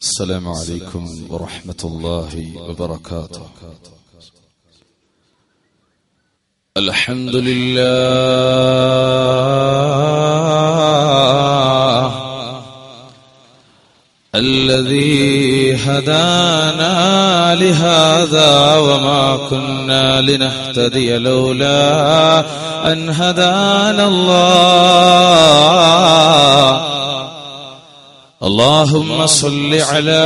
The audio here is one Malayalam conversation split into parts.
السلام عليكم ورحمة الله وبركاته. الحمد لله الذي هدانا لهذا وما كنا لنهتدي لولا أن هدانا الله. اللهم صل على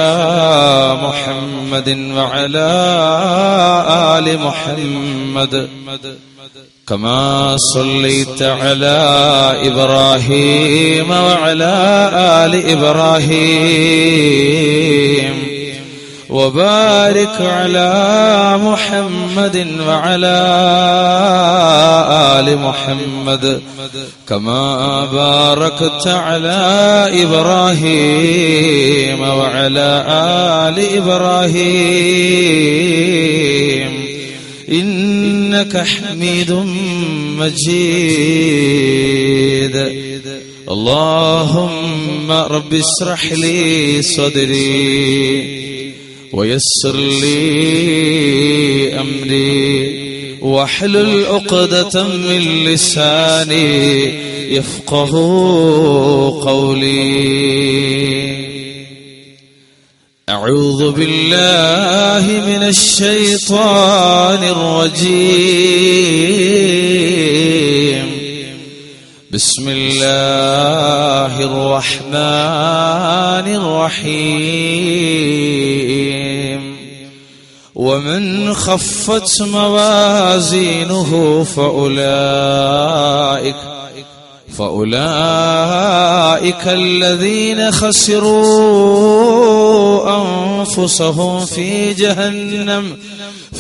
محمد وعلى آل محمد كما صليت على إبراهيم وعلى آل إبراهيم وبارك على محمد وعلى آل محمد كما باركت على إبراهيم وعلى آل إبراهيم إنك حميد مجيد. اللهم رب اشرح لي صدري ويسر لي أمري واحلل عقدة من لساني يفقه قولي. أعوذ بالله من الشيطان الرجيم. بسم الله الرحمن الرحيم. ومن خفت موازينه فأولئك الذين خسروا أنفسهم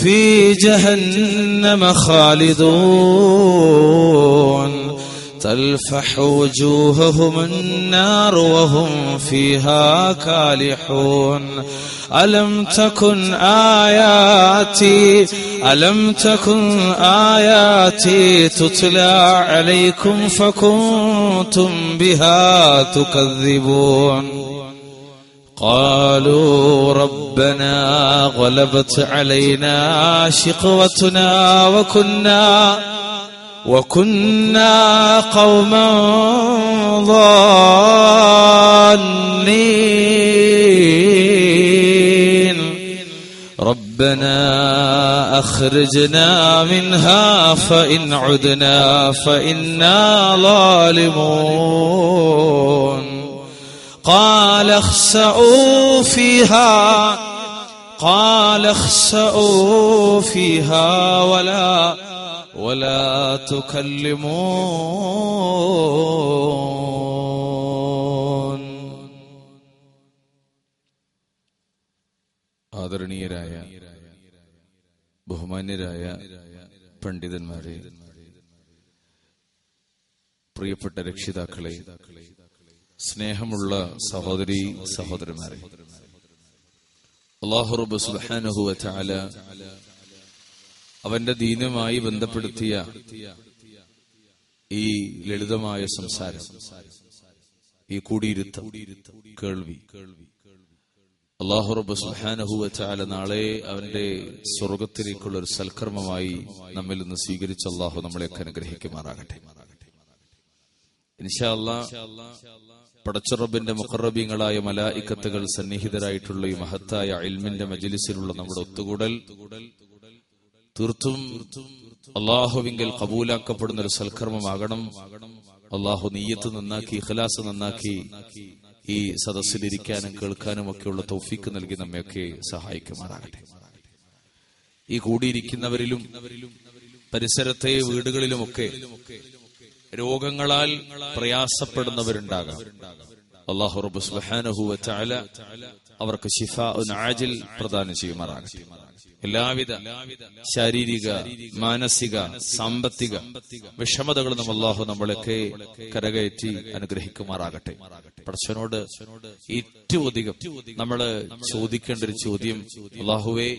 في جهنم خالدون تلفح وجوههم النار وهم فيها كالحون. ألم تكن آياتي تتلى عليكم فكنتم بها تكذبون. قالوا ربنا غلبت علينا شقوتنا وكنا قوما ضالين. ربنا أخرجنا منها فإن عدنا فإنا ظالمون. قال اخسئوا فيها ولا تكلمون. ആദരണീയരായ ബഹുമാന്യരായ പണ്ഡിതന്മാരെ, പ്രിയപ്പെട്ട രക്ഷിതാക്കളെ, സ്നേഹമുള്ള സഹോദരീ സഹോദരന്മാരെ, അല്ലാഹു റബ്ബ് സുബ്ഹാനഹു വ തആല അവന്റെ ദീനുമായി ബന്ധപ്പെടുത്തിയ ഈ ലളിതമായ സംസാരം, ഈ കൂടിയിരുത്തം, കേൾവി, അല്ലാഹു റബ്ബ് സുബ്ഹാനഹു വ തആല നാളെ അവന്റെ സ്വർഗത്തിലേക്കുള്ള ഒരു സൽക്കർമ്മമായി നമ്മിൽ നിന്ന് സ്വീകരിച്ച അല്ലാഹു നമ്മളെയൊക്കെ അനുഗ്രഹിക്കുമാറാകട്ടെ. ഇൻഷാ അല്ലാഹ് പടച്ച റബ്ബിന്റെ മുഖറബീങ്ങളായ മലായിക്കത്തുകൾ സന്നിഹിതരായിട്ടുള്ള ഈ മഹത്തായ ഇൽമിന്റെ മജ്ലിസിലുള്ള നമ്മുടെ ഒത്തുകൂടൽ തീർത്തും അല്ലാഹുവിങ്കൽ കബൂലാക്കപ്പെടുന്ന ഒരു സൽക്കർമ്മമാകണം. അല്ലാഹു നിയ്യത്ത് നന്നാക്കി, ഇഖ്ലാസ് നന്നാക്കി ഈ സദസ്സിലിരിക്കാനും കേൾക്കാനും ഒക്കെയുള്ള തൗഫീക്ക് നൽകി നമ്മയൊക്കെ സഹായിക്കുമാറാകട്ടെ. ഈ കൂടിയിരിക്കുന്നവരിലും പരിസരത്തെ വീടുകളിലുമൊക്കെ രോഗങ്ങളാൽ പ്രയാസപ്പെടുന്നവരുണ്ടാകാം. അല്ലാഹു റബ്ബ് സുബ്ഹാനഹു വ തആല അവർക്ക് ശിഫാഉൻ ആജിൽ പ്രദാനം ചെയ്യുമാറാകട്ടെ. എല്ലാവിധ ശാരീരിക, മാനസിക, സാമ്പത്തിക വിഷമതകളും അല്ലാഹു നമ്മളൊക്കെ കരകയറ്റി അനുഗ്രഹിക്കുമാറാകട്ടെ. പടച്ചവനോട് ഏറ്റവും അധികം നമ്മൾ ചോദിക്കേണ്ട ഒരു ചോദ്യം, അല്ലാഹുവേ,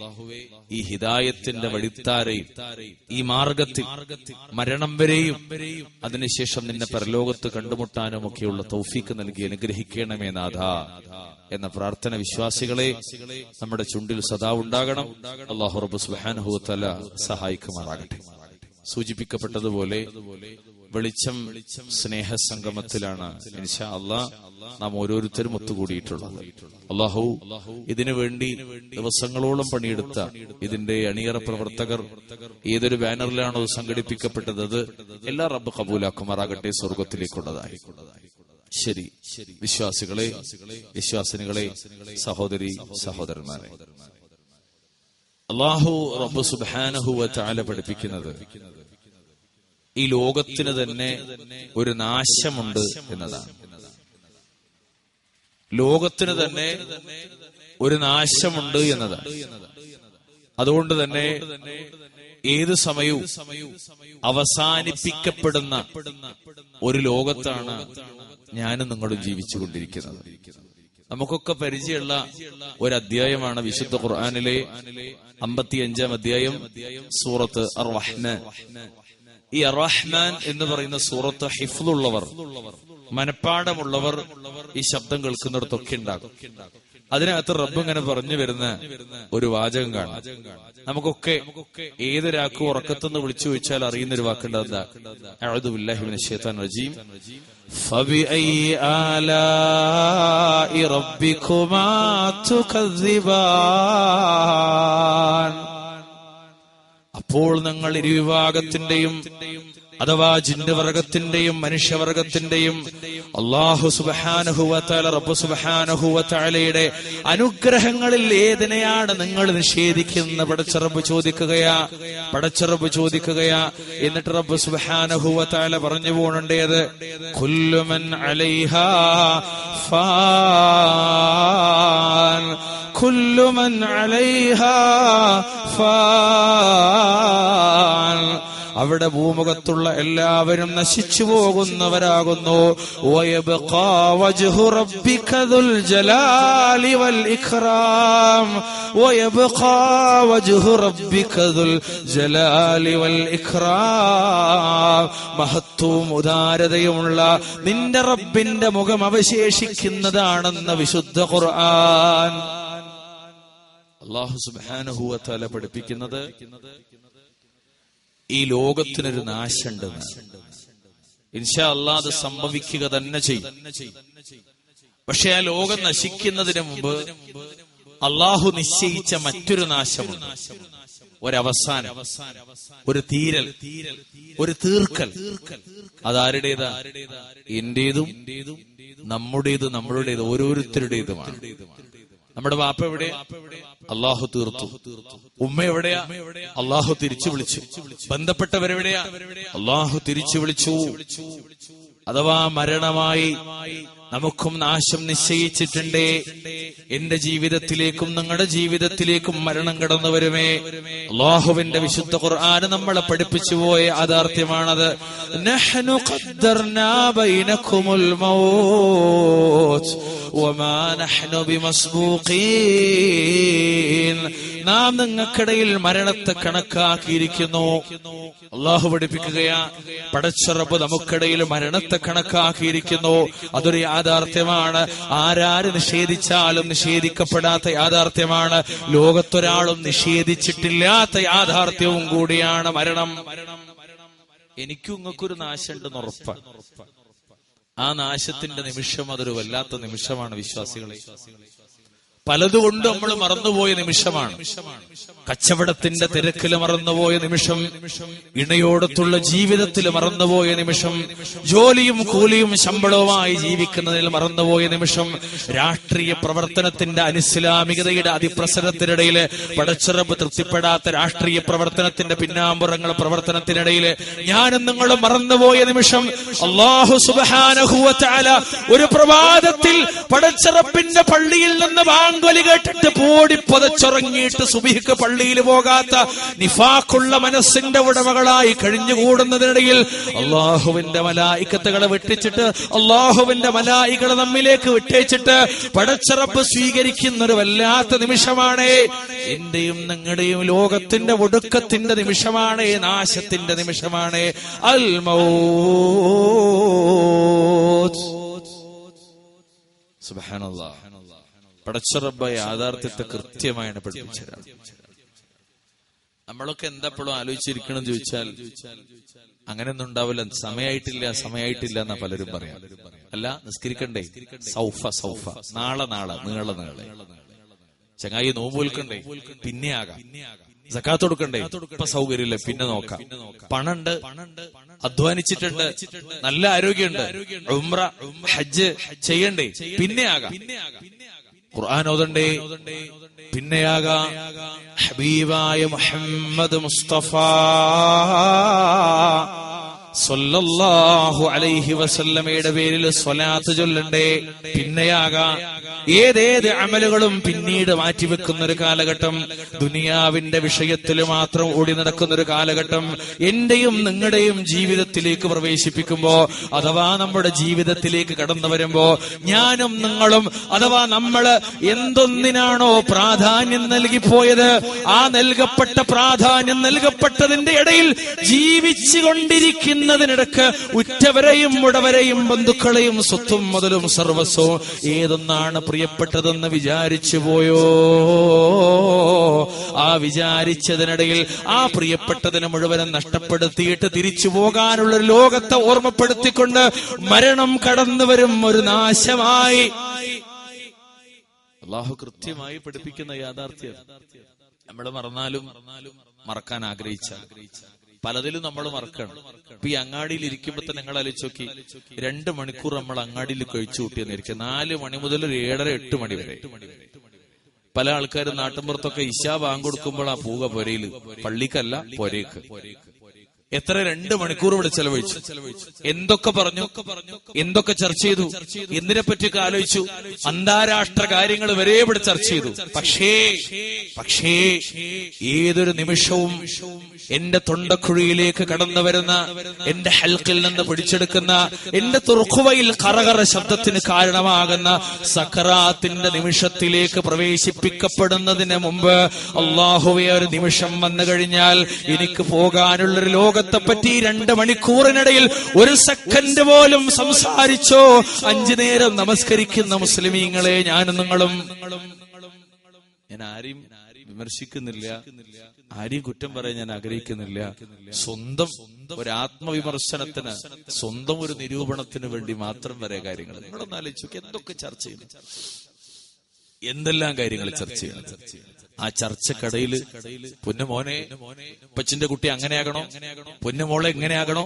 ഈ ഹിദായത്തിന്റെ വഴിത്താരയിൽ, ഈ മാർഗത്തിൽ മരണം വരെയും അതിനുശേഷം നിന്നെ പരലോകത്ത് കണ്ടുമുട്ടാനും ഒക്കെയുള്ള തൗഫീക്ക് നൽകി അനുഗ്രഹിക്കണമേ നാഥാ. എന്ന പ്രാർത്ഥന വിശ്വാസികളെ നമ്മുടെ ചുണ്ടിൽ സദാ ഉണ്ടാകണം. അല്ലാഹു റബ്ബ് സുബ്ഹാനഹു വ തആല സഹായിക്കുമാറാകട്ടെ. സൂചിപ്പിക്കപ്പെട്ടതുപോലെ വെളിച്ചം സ്നേഹസംഗമത്തിലാണ് ഇൻഷാ അല്ലാഹ് നാം ഓരോരുത്തരും ഒത്തുകൂടിയിട്ടുള്ളത്. അല്ലാഹു ഇതിനു വേണ്ടി ദിവസങ്ങളോളം പണിയെടുത്ത ഇതിന്റെ അണിയറ പ്രവർത്തകർ ഏതൊരു ബാനറിലാണോ സംഘടിപ്പിക്കപ്പെട്ടത് അത് എല്ലാ റബ്ബ് കബൂലാക്കുമാറാകട്ടെ, സ്വർഗത്തിലേക്കുള്ളതായി. ശരി വിശ്വാസികളെ, വിശ്വാസിനികളെ, സഹോദരി സഹോദരന്മാരെ, അല്ലാഹു റബ്ബ് സുബ്ഹാനഹു വ തആല പഠിപ്പിക്കുന്നത് ഈ ലോകത്തിന് തന്നെ ഒരു നാശമുണ്ട് എന്നതാണ്. ലോകത്തിന് തന്നെ ഒരു നാശമുണ്ട് എന്നതാണ്. അതുകൊണ്ട് തന്നെ ഏത് സമയവും അവസാനിപ്പിക്കപ്പെടുന്ന ഒരു ലോകത്താണ് ഞാനും നിങ്ങളും ജീവിച്ചുകൊണ്ടിരിക്കുന്നത്. നമുക്കൊക്കെ പരിചയമുള്ള ഒരു അധ്യായമാണ് വിശുദ്ധ ഖുർആനിലെ 55-ാം അധ്യായം, സൂറത്ത് അർ-റഹ്മാൻ. ഈ അർ-റഹ്മാൻ എന്ന് പറയുന്ന സൂറത്ത് ഹിഫ്ളുള്ളവർ, മനപ്പാടമുള്ളവർ ഈ ശബ്ദം കേൾക്കുന്നിടത്തൊക്കെ ഉണ്ടാകും. അതിനകത്ത് റബ്ബ് ഇങ്ങനെ പറഞ്ഞു വരുന്ന ഒരു വാചകം കാണാം. നമുക്കൊക്കെ ഏതൊരാൾക്കും ഉറക്കത്തുനിന്ന് വിളിച്ചു ചോദിച്ചാൽ അറിയുന്ന ഒരു വാക്കുണ്ട്. എന്താ? അഊദു ബില്ലാഹി മിനശ് ശൈത്താനിർ റജീം. ഫബിഅയ്യി ആലാഇ റബ്ബികുമാ തുകദ്ദിബാൻ. അപ്പോൾ നിങ്ങൾ ഇരുവിഭാഗത്തിന്റെയും അഥവാ ജിന്നുവർഗത്തിന്റെയും മനുഷ്യവർഗത്തിന്റെയും അല്ലാഹു സുബ്ഹാനഹു വ തആല റബ്ബ് സുബ്ഹാനഹു വ തആലയുടെ അനുഗ്രഹങ്ങളിൽ ഏതിനെയാണ് നിങ്ങൾ നിഷേധിക്കുന്നത്? പടച്ചറബ് ചോദിക്കുകയാ. എന്നിട്ട് റബ്ബ് സുബ്ഹാനഹു വ തആല പറഞ്ഞു പോണേണ്ടത് കുല്ലു മൻ അലൈഹാ ഫാൻ, കുല്ലു മൻ അലൈഹാ ഫാൻ. അവിടെ ഭൂമുഖത്തുള്ള എല്ലാവരും നശിച്ചു പോകുന്നവരാകുന്നു. വയബ്ഖാ വജ്ഹു റബ്ബിക ദുൽ ജലാലി വൽ ഇക്റാം, വയബ്ഖാ വജ്ഹു റബ്ബിക ദുൽ ജലാലി വൽ ഇക്റാം. മഹത്വവും ഉദാരതയുമുള്ള നിന്റെ റബ്ബിന്റെ മുഖം അവശേഷിക്കുന്നതാണെന്ന് വിശുദ്ധ ഖുർആൻ. അല്ലാഹു സുബ്ഹാനഹു വ തആല പഠിപ്പിക്കുന്നത് ഈ ലോകത്തിനൊരു നാശമുണ്ടെന്ന്. ഇൻഷാ അല്ലാഹ് അത് സംഭവിക്കുക തന്നെ ചെയ്യും. പക്ഷെ ആ ലോകം നശിക്കുന്നതിന് മുമ്പ് അല്ലാഹു നിശ്ചയിച്ച മറ്റൊരു നാശമുണ്ട്. ഒരവസാനം, ഒരു തീരൽ, ഒരു തീർക്കൽ. അതാരുടേതാ? എന്റേതും നമ്മുടേതും നമ്മളുടേത് ഓരോരുത്തരുടേതുമാണ്. നമ്മുടെ വാപ്പ എവിടെയാ? അല്ലാഹു തീർത്തു. ഉമ്മ എവിടെയാ? അല്ലാഹു തിരിച്ചു വിളിച്ചു. ബന്ധപ്പെട്ടവരെവിടെയാ? അല്ലാഹു തിരിച്ചു വിളിച്ചു. അഥവാ മരണമായി നമുക്കും നാശം നിശ്ചയിച്ചിട്ടുണ്ടേ. എന്റെ ജീവിതത്തിലേക്കും നിങ്ങളുടെ ജീവിതത്തിലേക്കും മരണം കടന്നു വരുമേ. അല്ലാഹുവിന്റെ വിശുദ്ധ ഖുർആൻ നമ്മളെ പഠിപ്പിച്ചു പോയ യാഥാർത്ഥ്യമാണത്. നഹ്നു ഖദ്ദർനാ ബൈനകുമുൽ മൗത്ത് വമാ നഹ്നു ബിമസ്ബൂഖീൻ. നാം നിങ്ങൾക്കിടയിൽ മരണത്തെ കണക്കാക്കിയിരിക്കുന്നു. അല്ലാഹു പഠിപ്പിക്കുകയാ, പടച്ച റബ്ബ് നമുക്കിടയിൽ മരണത്തെ കണക്കാക്കിയിരിക്കുന്നു. അതൊരു യാഥാർത്ഥ്യമാണ്. ആരാര് നിഷേധിച്ചാലും നിഷേധിക്കപ്പെടാത്ത യാഥാർത്ഥ്യമാണ്. ലോകത്തൊരാളും നിഷേധിച്ചിട്ടില്ലാത്ത യാഥാർത്ഥ്യവും കൂടിയാണ് മരണം. എനിക്കും ഇങ്ങൾക്കൊരു നാശമുണ്ടെന്ന് ഉറപ്പാണ്. ആ നാശത്തിന്റെ നിമിഷം അതൊരു വല്ലാത്ത നിമിഷമാണ് വിശ്വാസികളെ. പലതുകൊണ്ട് നമ്മൾ മറന്നുപോയ നിമിഷമാണ്. കച്ചവടത്തിന്റെ തിരക്കിൽ മറന്നുപോയ നിമിഷം, ഇണയോടത്തുള്ള ജീവിതത്തിൽ മറന്നുപോയ നിമിഷം, ജോലിയും കൂലിയും ശമ്പളവുമായി ജീവിക്കുന്നതിൽ മറന്നുപോയ നിമിഷം, രാഷ്ട്രീയ പ്രവർത്തനത്തിന്റെ അനിസ്ലാമികതയുടെ അതിപ്രസരത്തിനിടയിൽ പടച്ചറബ് തൃപ്തിപ്പെടാത്ത രാഷ്ട്രീയ പ്രവർത്തനത്തിന്റെ പിന്നാമ്പുറങ്ങൾ പ്രവർത്തനത്തിനിടയിൽ ഞാനും നിങ്ങളും മറന്നുപോയ നിമിഷം, അല്ലാഹു സുബ്ഹാനഹു വ തആല ഒരു പ്രഭാതത്തിൽ പടച്ചറബിന്റെ പള്ളിയിൽ നിന്ന് ബാങ്കൊലി കേട്ടിട്ട് പോടി പൊതച്ചുറങ്ങിയിട്ട് സുബഹിക്ക് പള്ളിയിൽ പോകാത്ത നിഫാഖുള്ള മനസ്സിന്റെ ഉടമകളായി കഴിഞ്ഞുകൂടുന്നതിനിടയിൽ അള്ളാഹുവിന്റെ മലായികത്തുകളെ വെട്ടിച്ചിട്ട്, അള്ളാഹുവിന്റെ മലായികളെ നമ്മിലേക്ക് വിട്ടേച്ചിട്ട് പടച്ചറബ് സ്വീകരിക്കുന്ന ഒരു വല്ലാത്ത നിമിഷമാണ്. എന്റെയും നിങ്ങളുടെയും ലോകത്തിന്റെ ഒടുക്കത്തിന്റെ നിമിഷമാണ്, നാശത്തിന്റെ നിമിഷമാണ്. അൽ മൗത്ത്. സുബ്ഹാനല്ലാഹ്. പടച്ച റബ്ബ് യാഥാർത്ഥ്യത്തെ കൃത്യമായാണ് പഠിപ്പിച്ചതാണ്. നമ്മളൊക്കെ എന്താപ്പോഴും ആലോചിച്ചിരിക്കണം ചോദിച്ചാൽ അങ്ങനെയൊന്നും ഉണ്ടാവില്ല. സമയമായിട്ടില്ല എന്നാ പലരും പറയാം. അല്ല, നിസ്കരിക്കണ്ടേ, സൗഫ നാളെ നീളെ ചങ്ങായി നോമ്പ് വിൽക്കണ്ടേ, പിന്നെ ആകാം. സക്കാത്ത് കൊടുക്കണ്ടേ, ഇപ്പൊ സൗകര്യമില്ല, പിന്നെ നോക്കാം. പണുണ്ട്, അധ്വാനിച്ചിട്ടുണ്ട്, നല്ല ആരോഗ്യമുണ്ട്, ഉംറ ഹജ്ജ് ചെയ്യണ്ടേ, പിന്നെ ആകാം. ഖുർആൻ ഓതണ്ടേ, പിന്നെയാകാം. ഹബീബായ മുഹമ്മദ് മുസ്തഫ സല്ലല്ലാഹു അലൈഹി വസല്ലമയുടെ പേരിൽ സ്വലാത്ത് ചൊല്ലണ്ടേ, പിന്നെയാകാം. ഏതേത് അമലുകളും പിന്നീട് മാറ്റിവെക്കുന്ന ഒരു കാലഘട്ടം, ദുനിയാവിന്റെ വിഷയത്തിൽ മാത്രം ഓടി നടക്കുന്ന ഒരു കാലഘട്ടം എന്റെയും നിങ്ങളുടെയും ജീവിതത്തിലേക്ക് പ്രവേശിപ്പിക്കുമ്പോ, അഥവാ നമ്മുടെ ജീവിതത്തിലേക്ക് കടന്നു വരുമ്പോ, ഞാനും നിങ്ങളും അഥവാ നമ്മള് എന്തൊന്നിനാണോ പ്രാധാന്യം നൽകിപ്പോയത്, ആ നൽകപ്പെട്ട പ്രാധാന്യം നൽകപ്പെട്ടതിന്റെ ഇടയിൽ ജീവിച്ചുകൊണ്ടിരിക്കുന്നതിനിടക്ക് ഉറ്റവരെയും ഉടവരെയും ബന്ധുക്കളെയും സ്വത്തും മുതലും സർവസ്വവും ഏതൊന്നാണ് പ്രിയപ്പെട്ടതെന്ന് വിചാരിച്ചു പോയോ, ആ വിചാരിച്ചതിനിടയിൽ ആ പ്രിയപ്പെട്ടതിനെ മുഴുവനും നഷ്ടപ്പെടുത്തിയിട്ട് തിരിച്ചു പോകാനുള്ളൊരു ലോകത്തെ ഓർമ്മപ്പെടുത്തിക്കൊണ്ട് മരണം കടന്നു വരും ഒരു നാശമായി. അല്ലാഹു കൃത്യമായി പഠിപ്പിക്കുന്ന യാഥാർത്ഥ്യം നമ്മൾ മറന്നാലും മറക്കാൻ ആഗ്രഹിച്ച പലതിലും നമ്മൾ മറക്കണം. ഇപ്പൊ ഈ അങ്ങാടിയിൽ ഇരിക്കുമ്പോ തന്നെ നിങ്ങൾ ആലോചിച്ച് നോക്കി, 2 മണിക്കൂർ നമ്മൾ അങ്ങാടിയിൽ കഴിച്ചു കൂട്ടിയെന്നിരിക്കുക. 4 മണി മുതൽ 7:30-8 മണി വരെ. പല ആൾക്കാരും നാട്ടിൻപുറത്തൊക്കെ ഇശാ ബാങ്ക് കൊടുക്കുമ്പോൾ ആ പൂക പൊരയില്, പള്ളിക്കല്ല പൊരയ്ക്ക്. എത്ര 2 മണിക്കൂർ ഇവിടെ ചെലവഴിച്ചു, എന്തൊക്കെ പറഞ്ഞു, എന്തൊക്കെ ചർച്ച ചെയ്തു, എന്തിനെ പറ്റിയൊക്കെ ആലോചിച്ചു, അന്താരാഷ്ട്ര കാര്യങ്ങൾ വരെ ഇവിടെ ചർച്ച ചെയ്തു. പക്ഷേ ഏതൊരു നിമിഷവും എന്റെ തൊണ്ടക്കുഴിയിലേക്ക് കടന്നു വരുന്ന, എന്റെ ഹൽക്കിൽ നിന്ന് പിടിച്ചെടുക്കുന്ന, എന്റെ തുർഖുവയിൽ കറകറ ശബ്ദത്തിന് കാരണമാകുന്ന സക്കറാത്തിന്റെ നിമിഷത്തിലേക്ക് പ്രവേശിപ്പിക്കപ്പെടുന്നതിന് മുമ്പ് അല്ലാഹുവേ, ഒരു നിമിഷം വന്നു കഴിഞ്ഞാൽ എനിക്ക് പോകാനുള്ളൊരു ലോകത്തെ പറ്റി 2 മണിക്കൂറിനിടയിൽ 1 സെക്കൻഡ് പോലും സംസാരിച്ചോ. 5 നേരം നമസ്കരിക്കുന്ന മുസ്ലിമീങ്ങളെ, ഞാനും നിങ്ങളും. ഞാൻ ആരെയും വിമർശിക്കുന്നില്ല, ആരെയും കുറ്റം പറയാൻ ഞാൻ ആഗ്രഹിക്കുന്നില്ല. സ്വന്തം ഒരു ആത്മവിമർശനത്തിന്, സ്വന്തം ഒരു നിരൂപണത്തിന് വേണ്ടി മാത്രം വരെ കാര്യങ്ങൾ നിങ്ങളൊന്ന് ആലോചിച്ചു. എന്തൊക്കെ ചർച്ച ചെയ്യുന്നു, എന്തെല്ലാം കാര്യങ്ങൾ ചർച്ച ചെയ്യണം. ആ ചർച്ചക്കടയില് പൊന്നുമോനെ, പച്ചിന്റെ കുട്ടി അങ്ങനെയാകണോ, പൊന്നുമോളെ എങ്ങനെയാകണോ,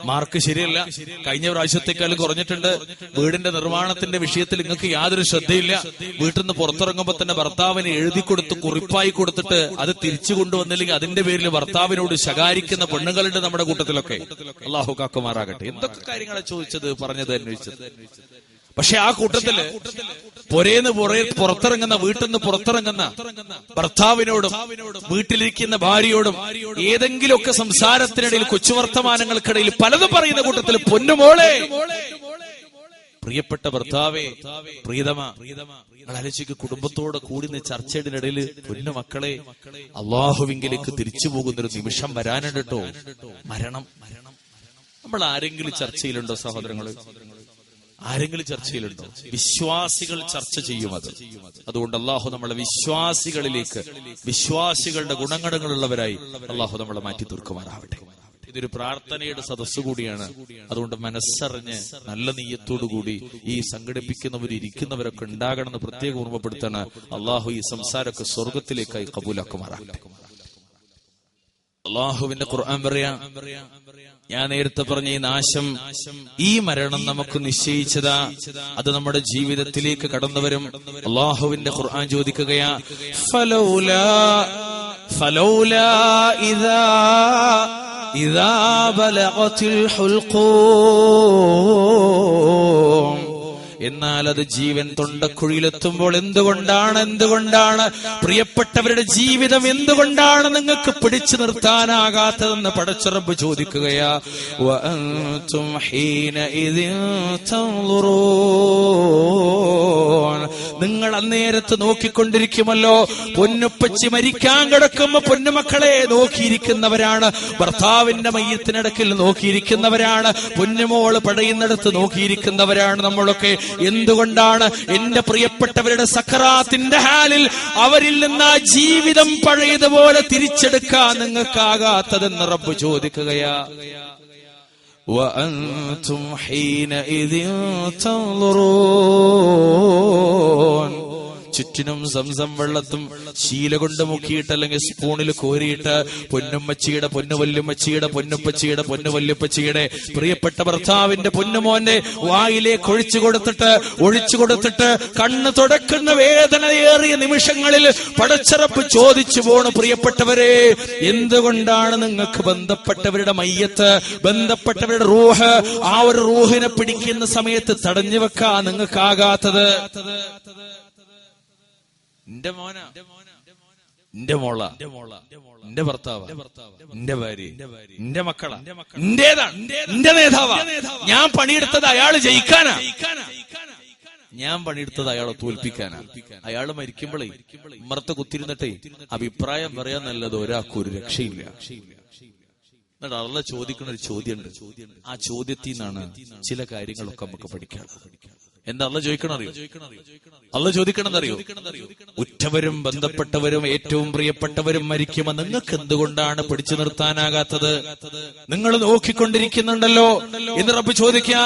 മാർക്ക് ശരിയല്ല, കഴിഞ്ഞ പ്രാവശ്യത്തെക്കാളും കുറഞ്ഞിട്ടുണ്ട്, വീടിന്റെ നിർമ്മാണത്തിന്റെ വിഷയത്തിൽ നിങ്ങൾക്ക് യാതൊരു ശ്രദ്ധയില്ല, വീട്ടിൽ നിന്ന് പുറത്തിറങ്ങുമ്പോ തന്നെ ഭർത്താവിന് എഴുതി കൊടുത്ത് കുറിപ്പായി കൊടുത്തിട്ട് അത് തിരിച്ചു കൊണ്ടുവന്നില്ലെങ്കിൽ അതിന്റെ പേരിൽ ഭർത്താവിനോട് ശകാരിക്കുന്ന പെണ്ണുങ്ങളുണ്ട് നമ്മുടെ കൂട്ടത്തിലൊക്കെ. അല്ലാഹു കാക്കുമാറാകട്ടെ. എന്തൊക്കെ കാര്യങ്ങളാണ് ചോദിച്ചത്, പറഞ്ഞത്, അന്വേഷിച്ചത്. പക്ഷെ ആ കൂട്ടത്തില് പൊരേന്ന് പുറത്തിറങ്ങുന്ന, വീട്ടിൽ നിന്ന് പുറത്തിറങ്ങുന്ന ഭർത്താവിനോടും വീട്ടിലിരിക്കുന്ന ഭാര്യയോടും ഏതെങ്കിലുമൊക്കെ സംസാരത്തിനിടയിൽ, കൊച്ചുവർത്തമാനങ്ങൾക്കിടയിൽ പലതും പറയുന്ന കൂട്ടത്തിൽ പൊന്നുമോളെ, പ്രിയപ്പെട്ട ഭർത്താവേ, പ്രീതമ, ആലോചിക്ക്, കുടുംബത്തോടെ കൂടുന്ന ചർച്ചയുടെ ഇടയിൽ പൊന്നുമക്കളെ, അള്ളാഹുവിങ്കിലേക്ക് തിരിച്ചു പോകുന്നൊരു നിമിഷം വരാനുണ്ട് കേട്ടോ, മരണം. നമ്മൾ ആരെങ്കിലും ചർച്ചയിലുണ്ടോ സഹോദരങ്ങള്? ആരെങ്കിലും ചർച്ചയിലുണ്ടോ? വിശ്വാസികൾ ചർച്ച ചെയ്യും അത്. അതുകൊണ്ട് അള്ളാഹു നമ്മളെ വിശ്വാസികളിലേക്ക്, വിശ്വാസികളുടെ ഗുണങ്ങളുള്ളവരായി അള്ളാഹു നമ്മളെ മാറ്റി തീർക്കുവാനാവട്ടെ. ഇതൊരു പ്രാർത്ഥനയുടെ സദസ്സ് കൂടിയാണ്. അതുകൊണ്ട് മനസ്സറിഞ്ഞ് നല്ല നീയത്തോടുകൂടി ഈ സംഘടിപ്പിക്കുന്നവരിയ്ക്കുന്നവരൊക്കെ ഉണ്ടാകണമെന്ന് പ്രത്യേകം ഓർമ്മപ്പെടുത്താണ്. അള്ളാഹു ഈ സംസാരമൊക്കെ സ്വർഗത്തിലേക്കായി കബൂലാക്കുമാറാകട്ടെ. അള്ളാഹുവിന്റെ ഖുർആൻ പറയാം, ഞാൻ നേരത്തെ പറഞ്ഞ ഈ നാശം, ഈ മരണം നമുക്ക് നിശ്ചയിച്ചതാ, അത് നമ്മുടെ ജീവിതത്തിലേക്ക് കടന്നു വരും. അള്ളാഹുവിന്റെ ഖുർആൻ ചോദിക്കുകയാ, ഫലൗലാ ഇദാ ബലഗത്തിൽ ഹുൽഖൂം, എന്നാൽ അത് ജീവൻ തൊണ്ടക്കുഴിയിലെത്തുമ്പോൾ എന്തുകൊണ്ടാണ് പ്രിയപ്പെട്ടവരുടെ ജീവിതം എന്തുകൊണ്ടാണ് നിങ്ങൾക്ക് പിടിച്ചു നിർത്താനാകാത്തതെന്ന് പടച്ച റബ്ബ് ചോദിക്കുകയാ. വഅൻതും ഹീനഇദിൻ തൻളുറൂൻ, നിങ്ങൾ അന്നേരത്ത് നോക്കിക്കൊണ്ടിരിക്കുമല്ലോ. പൊന്നുപ്പച്ചി മരിക്കാൻ കിടക്കുമ്പോ പൊന്നുമക്കളെ നോക്കിയിരിക്കുന്നവരാണ്, ഭർത്താവിന്റെ മയ്യത്തിനിടക്കിൽ നോക്കിയിരിക്കുന്നവരാണ്, പൊന്നുമോള് പടയുന്നിടത്ത് നോക്കിയിരിക്കുന്നവരാണ് നമ്മളൊക്കെ. എന്തുകൊണ്ടാണ് എന്റെ പ്രിയപ്പെട്ടവരുടെ സക്കറാത്തിന്റെ ഹാലിൽ അവരിൽ നിന്ന് ആ ജീവിതം പഴയതുപോലെ തിരിച്ചെടുക്കാൻ നിങ്ങൾക്കാകാത്തതെന്ന് റബ്ബ് ചോദിക്കുകയാ. وأنتم حينئذ تنظرون. ചുറ്റിനും സംസം വെള്ളത്തും ശീല കൊണ്ട് മുക്കിയിട്ട് അല്ലെങ്കിൽ സ്പൂണിൽ കോരിയിട്ട് പൊന്നുമ്മച്ചിയുടെ പൊന്നുവല്ലുമ്മച്ചിയുടെ പൊന്നുപ്പച്ചിയുടെ പൊന്നുവല്ലുപ്പച്ചിയുടെ പ്രിയപ്പെട്ട ഭർത്താവിന്റെ പൊന്നുമോന്റെ വായിലേക്ക് ഒഴിച്ചു കൊടുത്തിട്ട് കണ്ണ് തുടക്കുന്ന വേദനയേറിയ നിമിഷങ്ങളിൽ പടച്ചറപ്പ് ചോദിച്ചു പോണു, പ്രിയപ്പെട്ടവരെ, എന്തുകൊണ്ടാണ് നിങ്ങൾക്ക് ബന്ധപ്പെട്ടവരുടെ മയ്യത്ത്, ബന്ധപ്പെട്ടവരുടെ റൂഹ്, ആ ഒരു റൂഹിനെ പിടിക്കുന്ന സമയത്ത് തടഞ്ഞു വെക്കാൻ നിങ്ങൾക്കാകാത്തത്? എന്റെ മോന, എന്റെ മോള, എന്റെ ഭർത്താവ്, എന്റെ ഭാര്യ, എന്റെ മക്കളാ, എന്റേതാണ്, എന്റെ നേതാവാ. ഞാൻ പണിയെടുത്തത് അയാള് ജയിക്കാനാ, ഞാൻ പണിയെടുത്തത് അയാളെ തോൽപ്പിക്കാനാ. അയാള് മരിക്കുമ്പോഴേ ഉമ്മറത്ത് കുത്തിരുന്നിട്ടേ അഭിപ്രായം പറയാൻ നല്ലത് ഒരാൾക്കൊരു രക്ഷയില്ല. എന്നിട്ട് അള്ളാഹ് ചോദിക്കുന്ന ഒരു ചോദ്യമുണ്ട്. ആ ചോദ്യത്തിൽ നിന്നാണ് ചില കാര്യങ്ങളൊക്കെ നമുക്ക് പഠിക്കാനുള്ളത്. എന്താ അള്ളാഹ് ചോദിക്കണറിയോ? അള്ളാഹ് ചോദിക്കണമെന്നറിയോ? ഉറ്റവരും ബന്ധപ്പെട്ടവരും ഏറ്റവും പ്രിയപ്പെട്ടവരും മരിക്കുമ്പോൾ നിങ്ങൾക്ക് എന്തുകൊണ്ടാണ് പിടിച്ചു നിർത്താനാകാത്തത്? നിങ്ങൾ നോക്കിക്കൊണ്ടിരിക്കുന്നുണ്ടല്ലോ എന്ന് റബ്ബ് ചോദിക്കുക.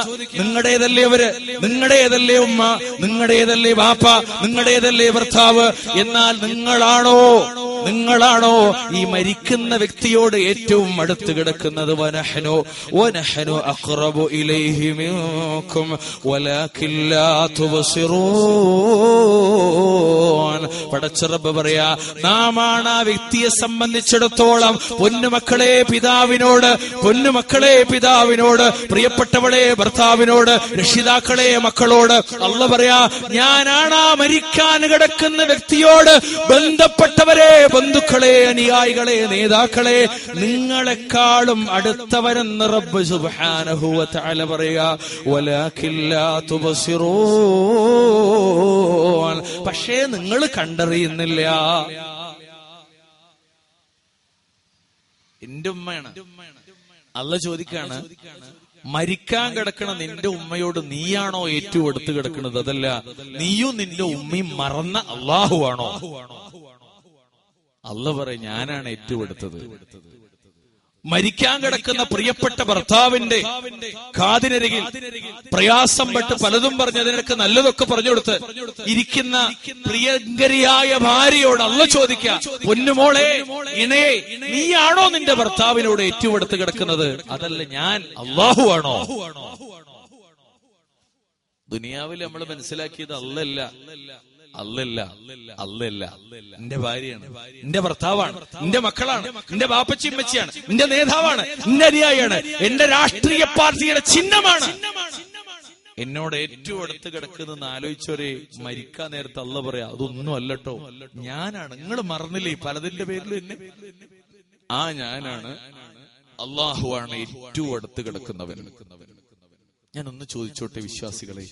നിങ്ങളുടേതല്ലേ അവര്, നിങ്ങളുടേതല്ലേ ഉമ്മ, നിങ്ങളുടേതല്ലേ വാപ്പ, നിങ്ങളുടേതല്ലേ ഭർത്താവ്. എന്നാൽ നിങ്ങളാണോ ഈ മരിക്കുന്ന വ്യക്തിയോട് ഏറ്റവും അടുത്ത് കിടക്കുന്നത്? വനഹ്നു അഖ്റബു ഇലൈഹി മിൻകും വലാകിൻ ലാ തുബ്സിറൂൻ. പടച്ച റബ്ബ് പറയാ, നാമാണ് ആ വ്യക്തിയെ സംബന്ധിച്ചിടത്തോളം പൊന്നുമക്കളെ പിതാവിനോട്, പ്രിയപ്പെട്ടവളെ ഭർത്താവിനോട്, രക്ഷിതാക്കളെ മക്കളോട് അല്ലാഹ് പറയാ, ഞാനാണ് ആ മരിക്കാൻ കിടക്കുന്ന വ്യക്തിയോട് ബന്ധപ്പെട്ടവരെ, ബന്ധുക്കളെ, അനുയായികളെ, നേതാക്കളെ നിങ്ങളെക്കാളും അടുത്തവരെന്ന് റബ്ബ് സുബ്ഹാനഹു വ തആല പറയുക. വലാകിൻ ലാ തുബ്സിറൂൻ. പക്ഷേ നിങ്ങൾ കണ്ടറിയുന്നില്ല. എന്റെ ഉമ്മയാണ്. അല്ലാഹ് ചോദിക്കാണ്, മരിക്കാൻ കിടക്കണ നിന്റെ ഉമ്മയോട് നീയാണോ ഏറ്റവും അടുത്ത് കിടക്കുന്നത്? അതല്ല, നീയും നിന്റെ ഉമ്മയും മറന്ന അല്ലാഹു ആണോ? അല്ലാഹ് പറയും, ഞാനാണ് ഏറ്റവും അടുത്തത്. മരിക്കാൻ കിടക്കുന്ന പ്രിയപ്പെട്ട ഭർത്താവിന്റെ കാതിനരികിൽ പ്രയാസം പെട്ട് പലതും പറഞ്ഞ് അതിനൊക്കെ നല്ലതൊക്കെ പറഞ്ഞു കൊടുത്ത് ഇരിക്കുന്ന പ്രിയങ്കരിയായ ഭാര്യയോട് അല്ലാഹ് ചോദിക്കാം, പൊന്നുമോളെ, ഇണയെ, നീയാണോ നിന്റെ ഭർത്താവിനോട് ഏറ്റവും അടുത്ത് കിടക്കുന്നത്? അതല്ല, ഞാൻ അല്ലാഹു ആണോ? ദുനിയാവിൽ നമ്മൾ മനസ്സിലാക്കിയത് അല്ലല്ല, എന്റെ ഭാര്യയാണ്, എന്റെ ഭർത്താവാണ്, എന്റെ മക്കളാണ്, എന്റെ ബാപ്പച്ചി അമ്മച്ചിയാണ്, എന്റെ നേതാവാണ്, എന്റെ അനുയായിയാണ്, എന്റെ രാഷ്ട്രീയ പാർട്ടിയുടെ ചിഹ്നമാണ്. എന്നോട് ഏറ്റവും അടുത്ത് കിടക്കുന്നെന്ന് ആലോചിച്ചവരെ മരിക്കാൻ നേരത്തെ അല്ലാഹ് പറയാ, അതൊന്നും അല്ലട്ടോ, ഞാനാണ്. നിങ്ങൾ മറന്നില്ലേ പലതിന്റെ പേരിൽ എന്നെ? ആ ഞാനാണ്, അല്ലാഹുവാണ് ഏറ്റവും അടുത്ത് കിടക്കുന്നവൻ. ഞാനൊന്ന് ചോദിച്ചോട്ടെ വിശ്വാസികളെ,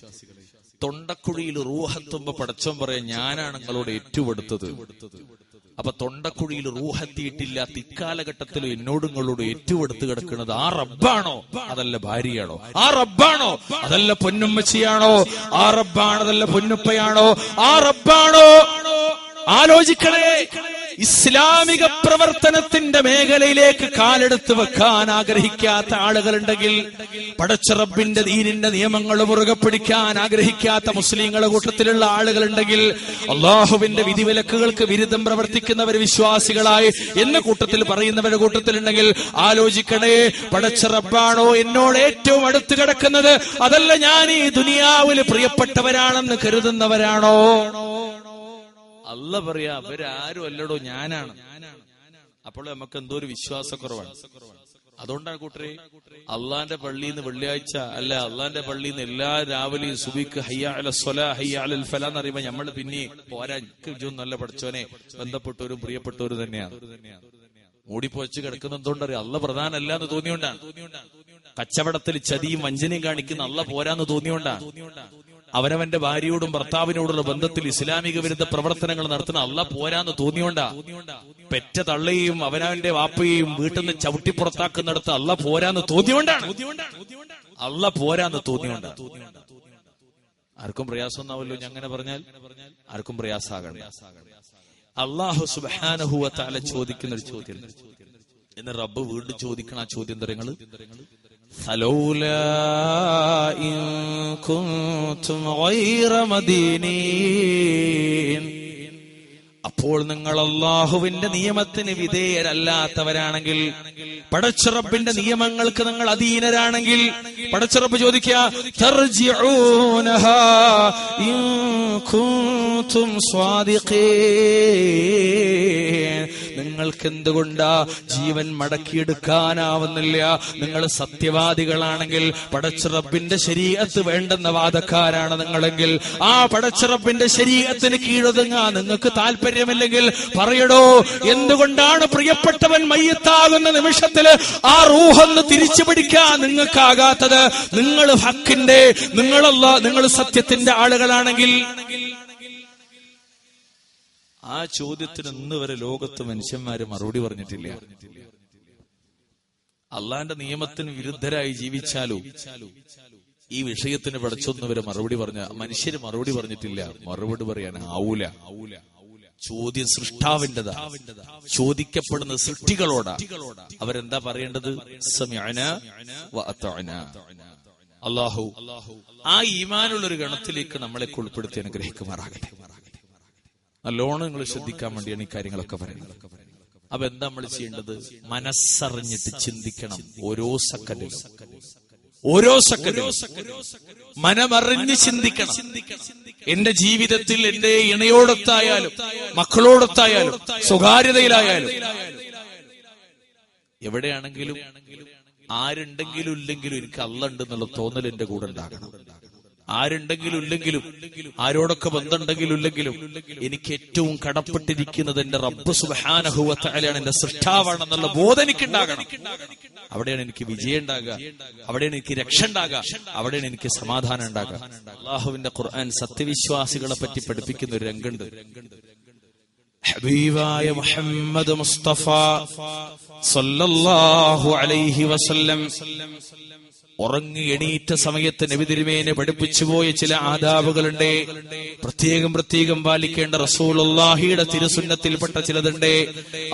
തൊണ്ടക്കുഴിയിൽ റൂഹെത്തുമ്പോ പടച്ചോൻ പറയാം, ഞാനാണ് നിങ്ങളോട് ഏറ്റവും അടുത്തത്. അപ്പൊ തൊണ്ടക്കുഴിയിൽ റൂഹെത്തിയിട്ടില്ലാത്ത ഇക്കാലഘട്ടത്തിലും എന്നോട് നിങ്ങളോട് ഏറ്റവും അടുത്ത് കിടക്കുന്നത് ആ റബ്ബാണോ? അതല്ല ഭാര്യയാണോ? ആ റബ്ബാണോ? അതല്ല പൊന്നുമ്മച്ചിയാണോ? ആ റബ്ബാണോ? അതല്ല പൊന്നുപ്പയാണോ? ആ റബ്ബാണോ? ആലോചിക്കണേ. ഇസ്ലാമിക പ്രവർത്തനത്തിന്റെ മേഖലയിലേക്ക് കാലെടുത്ത് വെക്കാൻ ആഗ്രഹിക്കാത്ത ആളുകളുണ്ടെങ്കിൽ, പടച്ച റബ്ബിന്റെ ദീനിന്റെ നിയമങ്ങൾ മുറുകെ പിടിക്കാൻ ആഗ്രഹിക്കാത്ത മുസ്ലിങ്ങളുടെ കൂട്ടത്തിലുള്ള ആളുകളുണ്ടെങ്കിൽ, അള്ളാഹുവിന്റെ വിധിവിലക്കുകൾക്ക് വിരുദ്ധം പ്രവർത്തിക്കുന്നവർ വിശ്വാസികളായി എന്ന കൂട്ടത്തിൽ പറയുന്നവരുടെ കൂട്ടത്തിലുണ്ടെങ്കിൽ ആലോചിക്കണേ, പടച്ച റബ്ബാണോ എന്നോട് ഏറ്റവും അടുത്ത് കിടക്കുന്നത്? അതല്ല ഞാൻ ഈ ദുനിയാവിൽ പ്രിയപ്പെട്ടവരാണെന്ന് കരുതുന്നവരാണോ? അല്ലാഹ് പറയാ, അവരാരും അല്ലടോ, ഞാനാണ്. അപ്പോൾ നമുക്ക് എന്തോ ഒരു വിശ്വാസക്കുറവാണ്. അതുകൊണ്ടാണ് കൂട്ടരെ, അള്ളാന്റെ പള്ളിയിൽ നിന്ന് വെള്ളിയാഴ്ച അല്ല, അള്ളാന്റെ പള്ളിയിൽ നിന്ന് എല്ലാ രാവിലെയും സുബിക്ക് ഹയ്യ അല സ്വലാ ഹയ്യ അലൽ ഫലാ എന്ന് പറയുമ്പോ നമ്മൾ പിന്നെ പോരാ, നല്ല പഠിച്ചോനെ ബന്ധപ്പെട്ടവരും പ്രിയപ്പെട്ടവരും തന്നെയാണ്. മൂടിപ്പൊച്ച് കിടക്കുന്ന എന്തുകൊണ്ടറിയാം? അള്ളാഹ് പ്രധാനമല്ല എന്ന് തോന്നിയോണ്ടാണ്. കച്ചവടത്തിൽ ചതിയും വഞ്ചനയും കാണിക്കുന്ന അള്ളാഹ് പോരാന്ന് തോന്നിയോണ്ടാണ്. അവനവന്റെ ഭാര്യയോടും ഭർത്താവിനോടുള്ള ബന്ധത്തിൽ ഇസ്ലാമിക വിരുദ്ധ പ്രവർത്തനങ്ങൾ നടത്തുന്ന അള്ളാഹ് പോരാന്ന് തോന്നിയോണ്ടാ. പെറ്റ തള്ളയെയും അവനവന്റെ വാപ്പയെയും വീട്ടിൽ നിന്ന് ചവിട്ടിപ്പുറത്താക്കുന്നിടത്ത് അള്ളാഹ് പോരാന്ന് തോന്നിയോണ്ടാണ്. അള്ളാഹ് പോരാന്ന് തോന്നിയോണ്ടാ. ആർക്കും പ്രയാസം ഒന്നാവല്ലോ ഞാൻ അങ്ങനെ പറഞ്ഞാൽ, ആർക്കും പ്രയാസാകണ്ട. അല്ലാഹു സുബ്ഹാനഹു വ തആല ചോദിക്കുന്ന ഒരു ചോദ്യം, എന്ന് റബ്ബ് വീണ്ടും ചോദിക്കണ ആ ചോദ്യം തരങ്ങള് ഫലൗലാ ഇൻ കുൻതും ഗൈറ മദീനീൻ, അപ്പോൾ നിങ്ങൾ അല്ലാഹുവിന്റെ നിയമത്തിന് വിധേയരല്ലാത്തവരാണെങ്കിൽ, പടച്ചറബിന്റെ നിയമങ്ങൾക്ക് നിങ്ങൾ അധീനരാണെങ്കിൽ, പടച്ചറബ് ചോദിക്കുക തർജിഊനഹാ ഇൻ കുൻതും സ്വാദിഖീൻ, നിങ്ങൾക്ക് എന്തുകൊണ്ടാ ജീവൻ മടക്കിയെടുക്കാനാവുന്നില്ല? നിങ്ങൾ സത്യവാദികളാണെങ്കിൽ, പടച്ചറബിന്റെ ശരീഅത്ത് വേണ്ടെന്ന വാദക്കാരാണ് നിങ്ങളെങ്കിൽ, ആ പടച്ചറബിന്റെ ശരീഅത്തിന് കീഴൊതുങ്ങാൻ നിങ്ങൾക്ക് താല്പര്യമില്ലെങ്കിൽ പറയടോ, എന്തുകൊണ്ടാണ് പ്രിയപ്പെട്ടവൻ മയ്യത്താകുന്ന നിമിഷത്തില് ആ റൂഹൊന്ന് തിരിച്ചു പിടിക്കാൻ നിങ്ങൾക്കാകാത്തത്? നിങ്ങൾ ഹക്കിന്റെ, നിങ്ങൾ സത്യത്തിന്റെ ആളുകളാണെങ്കിൽ. ആ ചോദ്യത്തിന് ഇന്ന് വരെ ലോകത്ത് മനുഷ്യന്മാര് മറുപടി പറഞ്ഞിട്ടില്ല. അള്ളാന്റെ നിയമത്തിന് വിരുദ്ധരായി ജീവിച്ചാലോ ഈ വിഷയത്തിന് പഠിച്ചൊന്നുവരെ മറുപടി പറഞ്ഞ മനുഷ്യര് മറുപടി പറഞ്ഞിട്ടില്ല. മറുപടി പറയാൻ ആവൂല. ചോദ്യം സൃഷ്ടാവിൻ്റെതാ, ചോദിക്കപ്പെടുന്ന സൃഷ്ടികളോടാ. അവരെന്താ പറയേണ്ടത്? സമിഅനാ വ അതഅനാ. അല്ലാഹു ആ ഈമാനുള്ളൊരു ഗണത്തിലേക്ക് നമ്മളെ ഉൾപ്പെടുത്തി അനുഗ്രഹിക്കുമാറാകട്ടെ. നല്ലോണം നിങ്ങൾ ശ്രദ്ധിക്കാൻ വേണ്ടിയാണ് ഈ കാര്യങ്ങളൊക്കെ പറയുന്നത്. അപ്പൊ എന്താ നമ്മൾ ചെയ്യേണ്ടത്? മനസ്സറിഞ്ഞിട്ട് ചിന്തിക്കണം. ഓരോ സെക്കൻഡിലും മനമറിഞ്ഞ് ചിന്തിക്കണം. എന്റെ ജീവിതത്തിൽ എന്റെ ഇണയോടൊത്തായാലും മക്കളോടൊത്തായാലും സ്വകാര്യതയിലായാലും എവിടെയാണെങ്കിലും ആരുണ്ടെങ്കിലും ഇല്ലെങ്കിലും എനിക്ക് അല്ലാഹ് ഉണ്ടെന്നുള്ള തോന്നൽ എന്റെ കൂടെ ഉണ്ടാകണം. ആരുണ്ടെങ്കിലും ഇല്ലെങ്കിലും, ആരോടൊക്കെ ബന്ധമുണ്ടെങ്കിലും ഇല്ലെങ്കിലും, എനിക്ക് ഏറ്റവും കടപ്പെട്ടിരിക്കുന്നത് എന്റെ റബ്ബ് സുബ്ഹാനഹു വ തആലയാണ്, എന്റെ സൃഷ്ടാവാണെന്നുള്ള ബോധം എനിക്കുണ്ടാകണം. അവിടെയാണ് എനിക്ക് വിജയം ഉണ്ടാകുക, അവിടെയാണ് എനിക്ക് രക്ഷ ഉണ്ടാകുക, അവിടെയാണ് എനിക്ക് സമാധാനം ഉണ്ടാകുക. അല്ലാഹുവിന്റെ ഖുർആൻ സത്യവിശ്വാസികളെ പറ്റി പഠിപ്പിക്കുന്ന ഒരു രംഗമുണ്ട്. ഹബീബായ മുഹമ്മദ് മുസ്തഫ സല്ലല്ലാഹു അലൈഹി വസല്ലം ഉറങ്ങി എണീറ്റ സമയത്ത് നബി തിരുമേനെ പഠിപ്പിച്ചു പോയ ചില ആദാബുകളുണ്ട്. പ്രത്യേകം പാലിക്കേണ്ട റസൂലുള്ളാഹിയുടെ തിരുസുന്നത്തിൽപ്പെട്ട ചിലതുണ്ട്.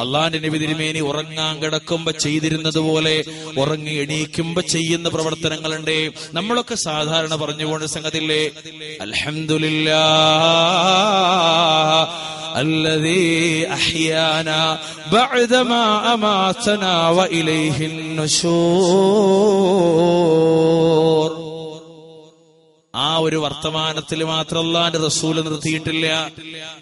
അള്ളാന്റെ നബി തിരുമേനി ഉറങ്ങാൻ കിടക്കുമ്പോ ചെയ്തിരുന്നത് പോലെ ഉറങ്ങി എണീക്കുമ്പോ ചെയ്യുന്ന പ്രവർത്തനങ്ങളുണ്ട്. നമ്മളൊക്കെ സാധാരണ പറഞ്ഞു പോണ സംഗതിയില്ലേ, അൽഹംദുലില്ലാഹ് الذي أحيانا بعدما أماتنا وإليه النشور. ആ ഒരു വർത്തമാനത്തിൽ മാത്രം അല്ലാഹുവിന്റെ റസൂൽ നിർത്തിയിട്ടില്ല.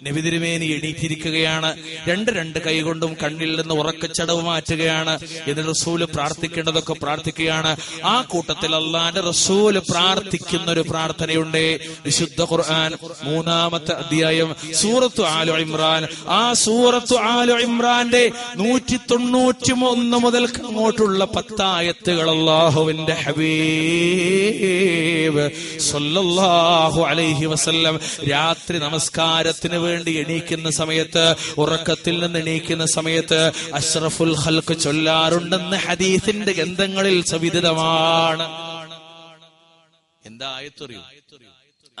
നബി തിരുമേനി എണീറ്റിരിക്കുകയാണ്, രണ്ട് കൈകൊണ്ടും കണ്ണിൽ നിന്ന് ഉറക്കച്ചടവ് മാറ്റുകയാണ്. എന്നിട്ട് റസൂൽ പ്രാർത്ഥിക്കേണ്ടതൊക്കെ പ്രാർത്ഥിക്കുകയാണ്. ആ കൂട്ടത്തിൽ അല്ലാഹുവിന്റെ റസൂൽ പ്രാർത്ഥിക്കുന്ന ഒരു പ്രാർത്ഥനയുണ്ട്. വിശുദ്ധ ഖുർആൻ 3-ാമത്തെ അധ്യായം സൂറത്തു ആലു ഇമ്രാൻ. ആ സൂറത്തു ആലു ഇമ്രാന്റെ 191 മുതൽ അങ്ങോട്ടുള്ള 10 ആയത്തുകൾ അല്ലാഹുവിന്റെ ഹബീബ് സല്ലല്ലാഹു അലൈഹി വസല്ലം രാത്രി നമസ്കാരത്തിന് വേണ്ടി എണീക്കുന്ന സമയത്ത്, ഉറക്കത്തിൽ നിന്ന് എണീക്കുന്ന സമയത്ത് അഷ്റഫുൽ ഖൽഖ് ചൊല്ലാറുണ്ടെന്ന് ഹദീസിന്റെ ഗ്രന്ഥങ്ങളിൽ സവിദിതമാണ്. എന്താ ആയത്തറിയോ?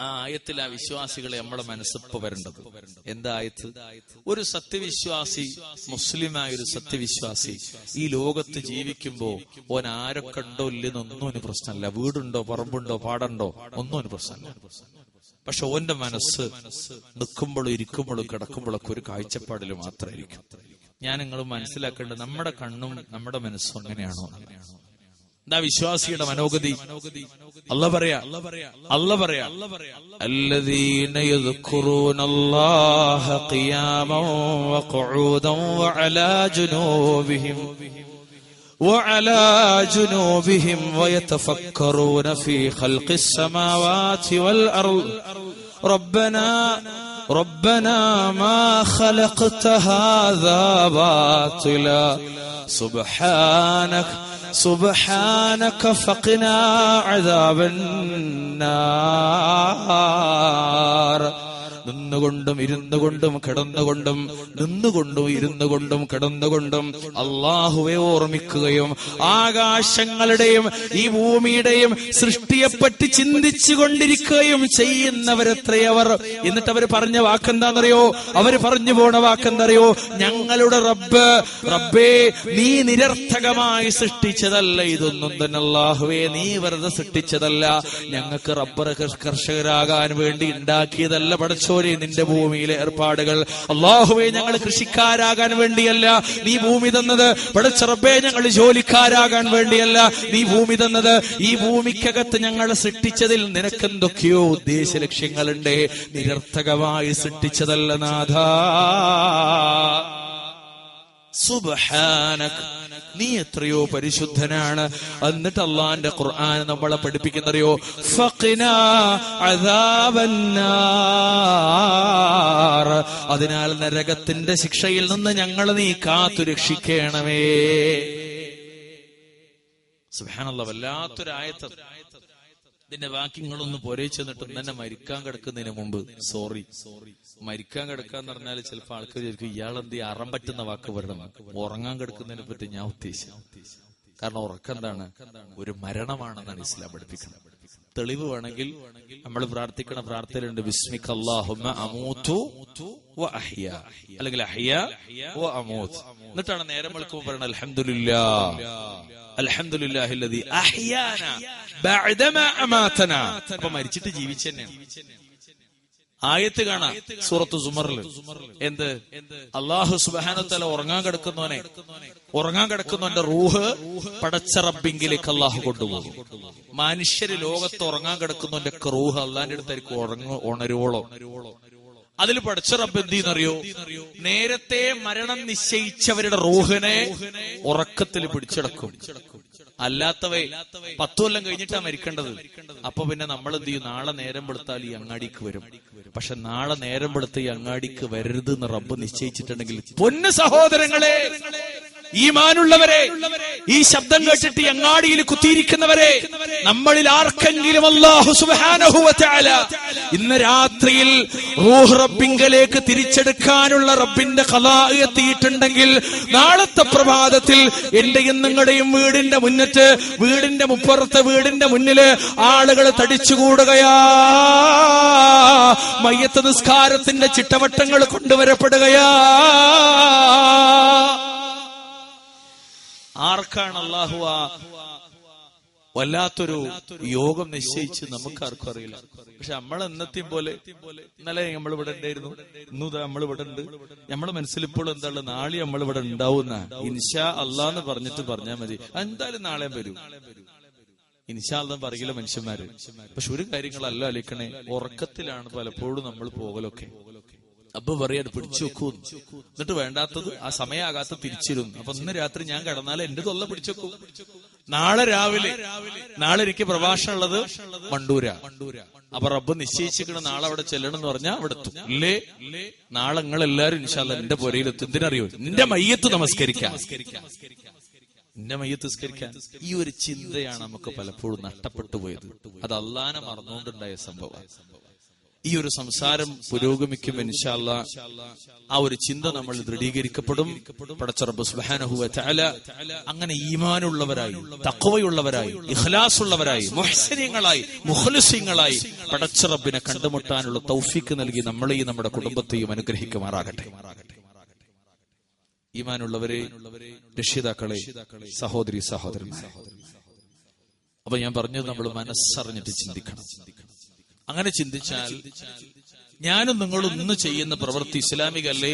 ആ ആയത്തിൽ ആ വിശ്വാസികളെ നമ്മുടെ മനസ്സിപ്പോ വരേണ്ടത്. എന്താ ആയത്ത്? ഒരു സത്യവിശ്വാസി, മുസ്ലിമായ ഒരു സത്യവിശ്വാസി ഈ ലോകത്ത് ജീവിക്കുമ്പോ ഓൻ ആരൊക്കെ ഉണ്ടോ ഇല്ലെന്നൊന്നും ഒരു പ്രശ്നമല്ല. വീടുണ്ടോ, പറമ്പുണ്ടോ, പാടുണ്ടോ, ഒന്നും ഒരു പ്രശ്നമല്ല. പക്ഷെ ഓന്റെ മനസ്സ് നിൽക്കുമ്പോഴും ഇരിക്കുമ്പോഴും കിടക്കുമ്പോഴൊക്കെ ഒരു കാഴ്ചപ്പാടിൽ മാത്രമായിരിക്കും. ഞാൻ നിങ്ങൾ മനസ്സിലാക്കേണ്ടത്, നമ്മുടെ കണ്ണും നമ്മുടെ മനസ്സും അങ്ങനെയാണോ? എന്താ വിശ്വാസിയുടെ മനോഗതി? അല്ലാഹ് പറയാ അല്ലദീന യദ്കുറൂനല്ലാഹ ഖിയാമൻ വഖുഊദൻ وعلى جنوبهم ويتفكرون في خلق السماوات والأرض ربنا ما خلقت هذا باطلا سبحانك فقنا عذاب النار നിന്നുകൊണ്ടും ഇരുന്നുകൊണ്ടും കിടന്നുകൊണ്ടും നിന്നുകൊണ്ടും ഇരുന്നുകൊണ്ടും കിടന്നുകൊണ്ടും അള്ളാഹുവെ ഓർമ്മിക്കുകയും ആകാശങ്ങളുടെയും ഈ ഭൂമിയുടെയും സൃഷ്ടിയെപ്പറ്റി ചിന്തിച്ചു കൊണ്ടിരിക്കുകയും ചെയ്യുന്നവരെത്രയവർ. എന്നിട്ട് അവർ പറഞ്ഞ വാക്കെന്താണെന്നറിയോ? അവര് പറഞ്ഞു പോണ വാക്കെന്തറിയോ? ഞങ്ങളുടെ റബ്ബേ നീ നിരർത്ഥകമായി സൃഷ്ടിച്ചതല്ല ഇതൊന്നും തന്നെ. അല്ലാഹുവേ നീ വെറുതെ സൃഷ്ടിച്ചതല്ല, ഞങ്ങൾക്ക് റബ്ബർ കർഷകരാകാൻ വേണ്ടി ഉണ്ടാക്കിയതല്ല പടച്ചോനെ നിന്റെ ഭൂമിയിലെ ഏർപ്പാടുകൾ. അല്ലാഹുവേ ഞങ്ങൾ കൃഷിക്കാരാകാൻ വേണ്ടിയല്ല നീ ഭൂമി തന്നത്. പടച്ച റബ്ബേ ഞങ്ങൾ ജോലിക്കാരാകാൻ വേണ്ടിയല്ല നീ ഭൂമി തന്നത്. ഈ ഭൂമിക്കകത്ത് ഞങ്ങളെ സൃഷ്ടിച്ചതിൽ നിനക്കെന്തൊക്കെയോ ഉദ്ദേശ ലക്ഷ്യങ്ങളുണ്ട്. നിരർത്ഥകമായി സൃഷ്ടിച്ചതല്ല നാഥ. സുബ്ഹാനക, നീ എത്രയോ പരിശുദ്ധനാണ്. എന്നിട്ട് അള്ളാന്റെ ഖുർആൻ നമ്മളെ പഠിപ്പിക്കുന്നറിയോ? ഫഖിനാ അദാബന്നാർ, അതിനാൽ നരകത്തിന്റെ ശിക്ഷയിൽ നിന്ന് ഞങ്ങളെ നീ കാത്തു രക്ഷിക്കണമേ. സുബ്ഹാനല്ലാഹ്, വല്ലാത്തൊരായത്ത്. ഇതിന്റെ വാക്യങ്ങളൊന്ന് പൊരേ ചെന്നിട്ട് തന്നെ മരിക്കാൻ കിടക്കുന്നതിന് മുമ്പ് മരിക്കാൻ കിടക്കാന്ന് പറഞ്ഞാൽ ചിലപ്പോൾ ആൾക്കാർ വിചാരിക്കും ഇയാളെന്ത് അറം പറ്റുന്ന വാക്ക് വരണം. ഉറങ്ങാൻ കിടക്കുന്നതിനെ പറ്റി ഞാൻ ഉദ്ദേശിച്ചു. കാരണം ഉറക്കം എന്താണ്? ഒരു മരണമാണെന്നാണ് ഇസ്ലാം പഠിപ്പിക്കുന്നത്. തെളിവ് വേണമെങ്കിൽ നമ്മൾ പ്രാർത്ഥിക്കണ പ്രാർത്ഥനയുണ്ട്, ബിസ്മിക അല്ലാഹുമ്മ അമൂതു വ അഹ്യാ, അല്ലെങ്കിൽ അഹ്യാ വ അമൂത്. എന്നിട്ടാണ് നേരം വെളുക്കുമ്പോൾ പറയണത് അൽഹംദുലില്ലാഹ് അൽഹംദുലില്ലാഹില്ലദീ അഹ്യാനാ ബഅദമാ അമാതനാ. അപ്പൊ മരിച്ചിട്ട് ജീവിച്ചെന്നെയാണ്. ആയത്ത് കാണാം സൂറത്ത് സുമറിൽ. എന്ത്? അല്ലാഹു സുബ്ഹാനഹു വതആല ഉറങ്ങാൻ കിടക്കുന്നവന്റെ റൂഹ് പടച്ച റബ്ബിങ്കിലേക്ക് അല്ലാഹു കൊണ്ടുപോകും. മനുഷ്യര് ലോകത്ത് ഉറങ്ങാൻ കിടക്കുന്നവന്റെ റൂഹ് അല്ലാന്റെ അടുത്തായിരിക്കും ഉണരുവോളം. അതിൽ പടച്ച റബ്ബ് എന്ത് ചെയ്യുന്നറിയോ? നേരത്തെ മരണം നിശ്ചയിച്ചവരുടെ റൂഹിനെ ഉറക്കത്തിൽ പിടിച്ചടക്കും. അല്ലാത്തവയെ 10 കൊല്ലം കഴിഞ്ഞിട്ടാ മരിക്കേണ്ടത്. അപ്പൊ പിന്നെ നമ്മൾ എന്ത് ചെയ്യും? നാളെ നേരം വെളുത്താൽ ഈ അങ്ങാടിക്ക് വരും. പക്ഷെ നാളെ നേരം വെളുത്ത് ഈ അങ്ങാടിക്ക് വരരുത് എന്ന് റബ്ബ് നിശ്ചയിച്ചിട്ടുണ്ടെങ്കിൽ, പൊന്നു സഹോദരങ്ങളെ, ഈമാനുള്ളവരെ, ഈ ശബ്ദം കേട്ടിട്ട് അങ്ങാടിയിൽ കുത്തിയിരിക്കുന്നവരെ, നമ്മളിൽ ആർക്കെങ്കിലും അല്ലാഹു സുബ്ഹാനഹു വ തആല ഇന്ന് രാത്രിയിൽ റൂഹ് റബ്ബിങ്കലേക്ക് തിരിച്ചെടുക്കാനുള്ള റബ്ബിന്റെ ഖളാ എത്തിയിട്ടുണ്ടെങ്കിൽ, നാളത്തെ പ്രഭാതത്തിൽ എന്റെയും നിങ്ങളുടെയും വീടിന്റെ മുന്നത്ത്, വീടിന്റെ മുപ്പുറത്ത്, വീടിന്റെ മുന്നില് ആളുകൾ തടിച്ചുകൂടുകയാ. മയ്യത്ത് നിസ്കാരത്തിന്റെ ചിട്ടവട്ടങ്ങൾ കൊണ്ടുവരപ്പെടുകയാ. ആർക്കാണ് അല്ലാഹു വല്ലാത്തൊരു യോഗം നിശ്ചയിച്ച് നമുക്കാർക്കും അറിയില്ല. പക്ഷെ നമ്മൾ എന്നത്തെയും പോലെ ഇന്നലെ നമ്മൾ ഇവിടെ ഉണ്ടായിരുന്നു, ഇന്നു നമ്മൾ ഇവിടെ ഉണ്ട്. നമ്മളെ മനസ്സിൽ ഇപ്പോൾ എന്താണ്? നാളെ നമ്മൾ ഇവിടെ ഉണ്ടാവുന്ന ഇൻഷാ അല്ലാന്ന് പറഞ്ഞാൽ മതി, എന്തായാലും നാളെ വരും. ഇൻഷാ അല്ലാ പറയില്ല മനുഷ്യന്മാര്. പക്ഷെ ഒരു കാര്യങ്ങളല്ല അലിക്കണേ, ഉറക്കത്തിലാണ് പലപ്പോഴും നമ്മൾ പോകലൊക്കെ. അപ്പൊ പറയാ പിടിച്ചു വെക്കൂ, എന്നിട്ട് വേണ്ടാത്തത് ആ സമയമാകാത്ത തിരിച്ചിരുന്നു. അപ്പൊ ഇന്ന് രാത്രി ഞാൻ കിടന്നാൽ എന്റെ തൊല്ല പിടിച്ചു വെക്കൂ. നാളെ എനിക്ക് പ്രഭാഷണം ഉള്ളത് വണ്ടൂര. അപ്പൊ റബ്ബ് നിശ്ചയിച്ചിരിക്കണ നാളെ അവിടെ ചെല്ലണം എന്ന് പറഞ്ഞാൽ അവിടെ എത്തും. ഇല്ലേ, നാളെ നിങ്ങൾ എല്ലാരും ഇൻഷാ അല്ലാ എന്റെ പുരയിലെത്തും. എന്തിനറിയോ? നിന്റെ മയ്യത്ത് നമസ്കരിക്കാൻ. ഈ ഒരു ചിന്തയാണ് നമുക്ക് പലപ്പോഴും നഷ്ടപ്പെട്ടു പോയത്. അത് അള്ളാനെ മറന്നുകൊണ്ടുണ്ടായ സംഭവം. ഈ ഒരു സംസാരം പുരോഗമിക്കും ഇൻഷാ അല്ലാ. ആ ഒരു ചിന്ത നമ്മൾ ദൃഢീകരിക്കപ്പെടും. പടച്ച റബ്ബ് സുബ്ഹാനഹു വ തആല അങ്ങനെ ഈമാനുള്ളവരായി, തഖ്വയുള്ളവരായി, ഇഖ്ലാസുള്ളവരായി, മുഹ്സിനീങ്ങളായി, മുഖ്ലിസീങ്ങളായി പടച്ച റബ്ബിനെ കണ്ടുമുട്ടാനുള്ള തൗഫീഖ് നൽകി നമ്മളെയും നമ്മുടെ കുടുംബത്തെയും അനുഗ്രഹിക്കുമാറാകട്ടെ. ഈമാനുള്ളവരെ, രക്ഷിതാക്കളെ, സഹോദരി സഹോദരന്മാരെ, അപ്പൊ ഞാൻ പറഞ്ഞത് നമ്മൾ മനസ്സറിഞ്ഞിട്ട് ചിന്തിക്കണം. അങ്ങനെ ചിന്തിച്ചാൽ ഞാനും നിങ്ങളും ഇന്ന് ചെയ്യുന്ന പ്രവൃത്തി ഇസ്ലാമികല്ലേ,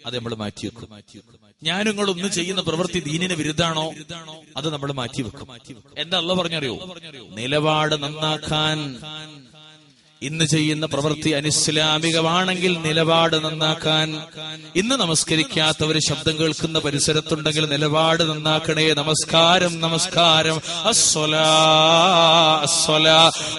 അത് നമ്മൾ മാറ്റിവെക്കും. ഞാനും നിങ്ങളും ഇന്ന് ചെയ്യുന്ന പ്രവൃത്തി ദീനിന് വിരുദ്ധാണോ, അത് നമ്മൾ മാറ്റിവെക്കും. എന്താ അല്ലാഹു പറഞ്ഞറിയോ? നിലപാട് നന്നാക്കാൻ ഇന്ന് ചെയ്യുന്ന പ്രവൃത്തി അനിസ്ലാമികമാണെങ്കിൽ നിലപാട് നന്നാക്കാൻ. ഇന്ന് നമസ്കരിക്കാത്തവര് ശബ്ദം കേൾക്കുന്ന പരിസരത്തുണ്ടെങ്കിൽ നിലപാട് നന്നാക്കണേ. നമസ്കാരം, നമസ്കാരം.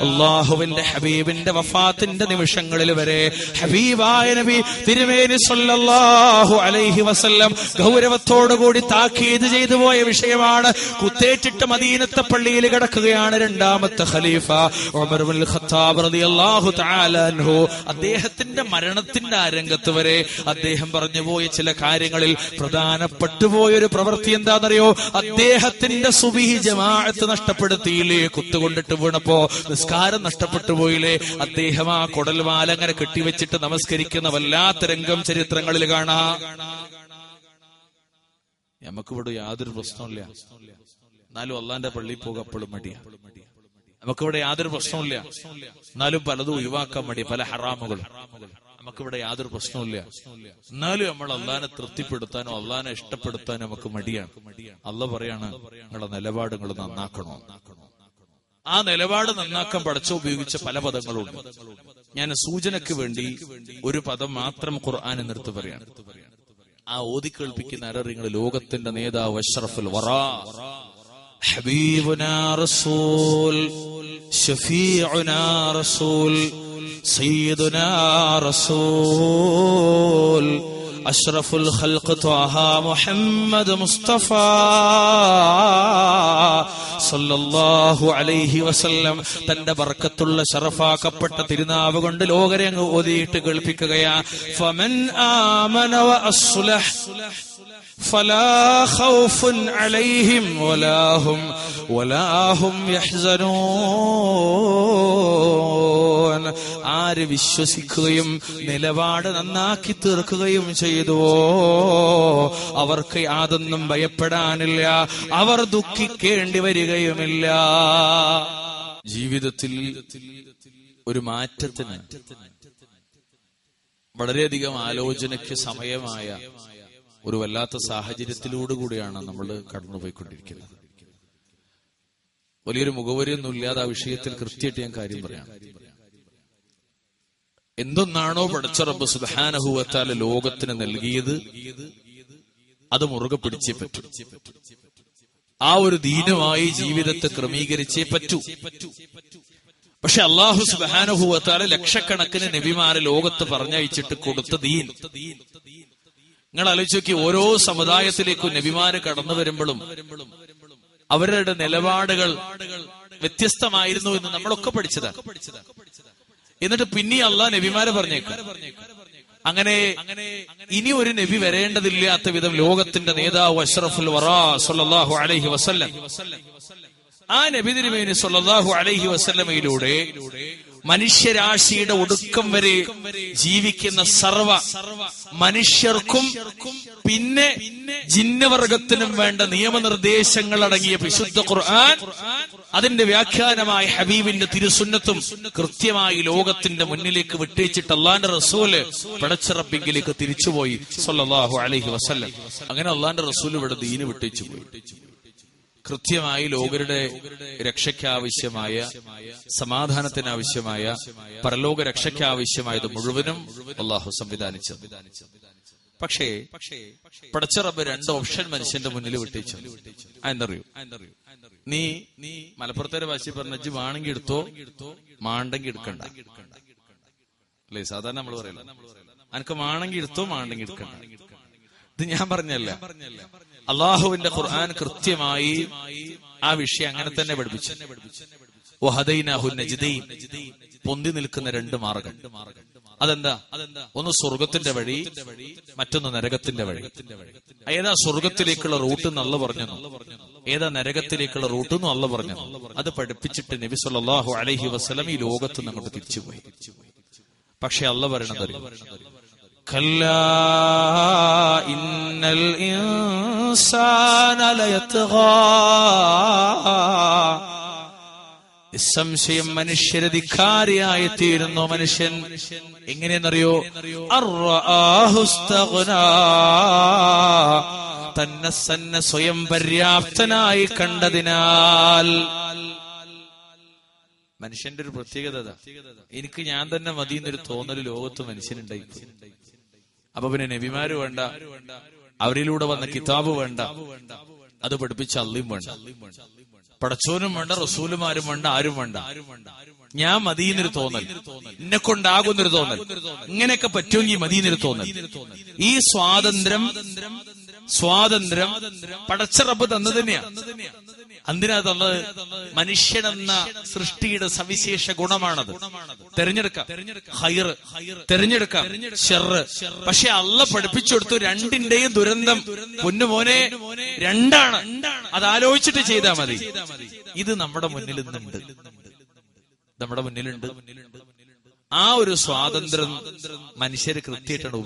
അല്ലാഹുവിന്റെ ഹബീബിന്റെ വഫാത്തിന്റെ നിമിഷങ്ങളിൽ വരെ ഹബീബായ നബി തിരുമേനി സ്വല്ലല്ലാഹു അലൈഹി വസല്ലം ഗൗരവത്തോടുകൂടി താക്കീത് ചെയ്തു പോയ വിഷയമാണ്. കുത്തേറ്റിട്ട് മദീനത്തെ പള്ളിയിൽ കിടക്കുകയാണ് രണ്ടാമത്തെ ഖലീഫ ഉമർ ഇബ്നുൽ ഖത്താബ് റളിയല്ലാഹു റളിയല്ലാഹു തആല അൻഹു അദ്ദേഹത്തിന്റെ മരണത്തിന്റെ ആ രംഗത്ത് വരെ അദ്ദേഹം പറഞ്ഞുപോയ ചില കാര്യങ്ങളിൽ പ്രധാനപ്പെട്ടു പോയൊരു പ്രവൃത്തി എന്താണെന്നറിയോ? അദ്ദേഹത്തിന്റെ സുബ്ഹി ജമാഅത്ത് നഷ്ടപ്പെടുത്തിയില്ലേ? കുത്തുകൊണ്ടിട്ട് വീണപ്പോ നിസ്കാരം നഷ്ടപ്പെട്ടു പോയില്ലേ? അദ്ദേഹം ആ കൊടൽവാല അങ്ങനെ കെട്ടിവെച്ചിട്ട് നമസ്കരിക്കുന്ന വല്ലാത്ത രംഗം ചരിത്രങ്ങളിൽ കാണാം. നമുക്കിവിടെ യാതൊരു പ്രശ്നമില്ല, എന്നാലും അള്ളാന്റെ പള്ളിയിൽ പോകാൻ അപ്പോഴും മടിയാ. നമുക്കിവിടെ യാതൊരു പ്രശ്നമില്ല, എന്നാലും പലതും ഒഴിവാക്കാൻ മടിയ, പല ഹറാമുകൾ. നമുക്കിവിടെ യാതൊരു പ്രശ്നമില്ല, എന്നാലും നമ്മൾ അള്ളാനെ തൃപ്തിപ്പെടുത്താനോ അള്ളാനെ ഇഷ്ടപ്പെടുത്താനോ നമുക്ക് മടിയാണ്. അള്ളാഹ് പറയാണ്, നിങ്ങളുടെ നിലപാട് നിങ്ങൾ നന്നാക്കണോ? ആ നിലപാട് നന്നാക്കാൻ പടച്ച ഉപയോഗിച്ച പല പദങ്ങളുണ്ട്. ഞാൻ സൂചനയ്ക്ക് വേണ്ടി ഒരു പദം മാത്രം ഖുർആൻ നിർത്തി പറയാണ്. ആ ഓതി കേൾപ്പിക്കുന്ന ആരറിങ്ങൾ ലോകത്തിന്റെ നേതാവ് അഷ്റഫുൽ വറാ ഹബീബുനാ റസൂൽ ഷഫീഉനാ റസൂൽ സയ്യിദുനാ റസൂൽ അഷ്റഫുൽ ഖൽഖ് ത്വാഹ മുഹമ്മദ് മുസ്തഫ സല്ലല്ലാഹു അലൈഹി വസല്ലം തന്റെ ബർക്കത്തുള്ള ശറഫാക്കപ്പെട്ട തിരുനാവ് കൊണ്ട് ലോകരെ അങ്ങ് ഓതിയിട്ട് കേൾപ്പിക്കുകയാ. ഫമൻ ആമന വ അസ്ലഹ് ഫലാ ഖൗഫുൻ അലൈഹിം വലാ ഹും യഹ്സനൂൻ. ആര് വിശ്വസിക്കുകയും നിലപാട് നന്നാക്കി തീർക്കുകയും ചെയ്തുവോ അവർക്ക് യാതൊന്നും ഭയപ്പെടാനില്ല, അവർ ദുഃഖിക്കേണ്ടി വരികയുമില്ല. ജീവിതത്തിൽ ഒരു മാറ്റത്തിന് വളരെയധികം ആലോചനയ്ക്ക് സമയമായ ഒരു വല്ലാത്ത സാഹചര്യത്തിലൂടെ കൂടിയാണ് നമ്മൾ കടന്നുപോയിക്കൊണ്ടിരിക്കുന്നത്. വലിയൊരു മുഖവരിയൊന്നും ഇല്ലാതെ ആ വിഷയത്തിൽ കൃത്യമായിട്ട് ഞാൻ കാര്യം പറയാം. എന്തൊന്നാണോ പടച്ച റബ്ബ് സുബ്ഹാനഹു വ തആല ലോകത്തിന് നൽകിയത് അത് മുറുകെ പിടിച്ചേ പറ്റൂ. ആ ഒരു ദീനുമായി ജീവിതത്തെ ക്രമീകരിച്ചേ പറ്റൂ. പക്ഷെ അല്ലാഹു സുബ്ഹാനഹു വ തആല ലക്ഷക്കണക്കിന് നബിമാരെ ലോകത്ത് പറഞ്ഞയച്ചിട്ട് കൊടുത്ത ദീൻ നിങ്ങൾ ആലോചിച്ച് നോക്കി. ഓരോ സമുദായത്തിലേക്കും നബിമാര് കടന്നു വരുമ്പോഴും അവരുടെ നിലപാടുകൾ വ്യത്യസ്തമായിരുന്നു എന്ന് നമ്മളൊക്കെ പഠിച്ചതാണ്. എന്നിട്ട് പിന്നെ അള്ളാഹ് നബിമാരെ പറഞ്ഞേക്കാം. അങ്ങനെ ഇനി ഒരു നബി വരേണ്ടതില്ലാത്ത വിധം ലോകത്തിന്റെ നേതാവ് അഷ്റഫുൽ വറാ സ്വല്ലല്ലാഹു അലൈഹി വസല്ലം ആ നബി തിരുമേനി സ്വല്ലല്ലാഹു അലൈഹി വസല്ലമയിലൂടെ മനുഷ്യരാശിയുടെ ഒടുക്കം വരെ ജീവിക്കുന്ന സർവ മനുഷ്യർക്കും പിന്നെ ജിന്നവർഗത്തിനും വേണ്ട നിയമനിർദ്ദേശങ്ങൾ അടങ്ങിയ വിശുദ്ധ ഖുർആൻ, അതിന്റെ വ്യാഖ്യാനമായ ഹബീബിന്റെ തിരുസുന്നത്തും കൃത്യമായി ലോകത്തിന്റെ മുന്നിലേക്ക് വിട്ടേച്ചിട്ട് അള്ളാന്റെ റസൂല് പടച്ച റബ്ബിലേക്ക് തിരിച്ചുപോയി സ്വല്ലല്ലാഹു അലൈഹി വസല്ലം. അങ്ങനെ അള്ളാന്റെ റസൂല് ഇവിടെ ദീന് വിട്ടേച്ചു പോയി. കൃത്യമായി ലോകരുടെ രക്ഷയ്ക്കാവശ്യമായ, സമാധാനത്തിനാവശ്യമായ, പരലോക രക്ഷയ്ക്കാവശ്യമായത് മുഴുവനും അള്ളാഹു സംവിധാനിച്ചത്. പക്ഷേ പടച്ച റബ്ബ് രണ്ട് ഓപ്ഷൻ മനുഷ്യന്റെ മുന്നിൽ വിട്ടേച്ചു. എന്തറിയൂ? നീ മലപ്പുറത്തേരെ ഭാഷ പറഞ്ഞ വാണെങ്കിൽ എടുത്തോ, മാണ്ടെങ്കിൽ എടുക്കണ്ട അല്ലേ? സാധാരണ നമ്മൾ പറയല, അനക്ക് മാണെങ്കിൽ എടുത്തോ, മാണ്ടെങ്കിൽ എടുക്കണ്ട. ഇത് ഞാൻ പറഞ്ഞല്ല, അള്ളാഹുവിന്റെ ഖുർആൻ കൃത്യമായി ആ വിഷയം അങ്ങനെ തന്നെ പഠിപ്പിച്ചു. വഹദൈനാഹു നജ്ദൈൻ, പൊന്തി നിൽക്കുന്ന രണ്ട് മാർഗം. അതെന്താ? ഒന്ന് സ്വർഗത്തിന്റെ വഴി, മറ്റൊന്ന് നരകത്തിന്റെ വഴി. ഏതാ സ്വർഗത്തിലേക്കുള്ള റൂട്ട് എന്ന് അള്ളാഹ് പറഞ്ഞു, ഏതാ നരകത്തിലേക്കുള്ള റൂട്ട് എന്ന് അള്ളാഹ് പറഞ്ഞു. അത് പഠിപ്പിച്ചിട്ട് നബി സല്ലല്ലാഹു അലൈഹി വസല്ലം ഈ ലോകത്ത് നിന്ന് അങ്ങോട്ട് തിരിച്ചുപോയി. പക്ഷെ അള്ളാഹ് പറയണത്, കല്ലാ ഇന്നൽ ഇൻസാന ലയത്ഗാ, നിസ്സംശയം മനുഷ്യരധികാരിയായി തീരുന്നു മനുഷ്യൻ. എങ്ങനെയെന്നറിയോ? അർറആഹു ഇസ്തഗ്നാ, തന്നെ സ്വയം പര്യാപ്തനായി കണ്ടതിനാൽ. മനുഷ്യന്റെ ഒരു പ്രത്യേകത, എനിക്ക് ഞാൻ തന്നെ മതി എന്നൊരു തോന്നൽ ലോകത്ത് മനുഷ്യനുണ്ടായി. അപ്പൊ പിന്നെ നബിമാര് വേണ്ട, അവരിലൂടെ വന്ന കിതാബ് വേണ്ട, അത് പഠിപ്പിച്ച അള്ളയും വേണ്ട, പടച്ചോനും വേണ്ട, റസൂലുമാരും വേണ്ട, ആരും വേണ്ട. ഞാൻ മദീന്നൊരു തോന്നൽ, എന്നെ കൊണ്ടാകുന്നൊരു തോന്നൽ, ഇങ്ങനെയൊക്കെ പറ്റുമെങ്കിൽ മദീന്നൊരു തോന്നൽ. ഈ സ്വാതന്ത്ര്യം പടച്ച റബ്ബ് തന്നു തന്നെയാ. എന്തിനാ തന്നത്? മനുഷ്യനെന്ന സൃഷ്ടിയുടെ സവിശേഷ ഗുണമാണത്. തെരഞ്ഞെടുക്കാം ഹൈറ്, തെരഞ്ഞെടുക്കാം ഷർറ്. പക്ഷെ അള്ളാഹ് പഠിപ്പിച്ചു കൊടുത്തു രണ്ടിന്റെയും ദുരന്തം പൊന്നുമോനെ രണ്ടാണ്. അത് ആലോചിച്ചിട്ട് ചെയ്താൽ മതി. ഇത് നമ്മുടെ മുന്നിൽ ഇന്നുണ്ട്, നമ്മുടെ മുന്നിലുണ്ട്. ആ ഒരു സ്വാതന്ത്ര്യം മനുഷ്യര് കൃത്യമായിട്ടാണ്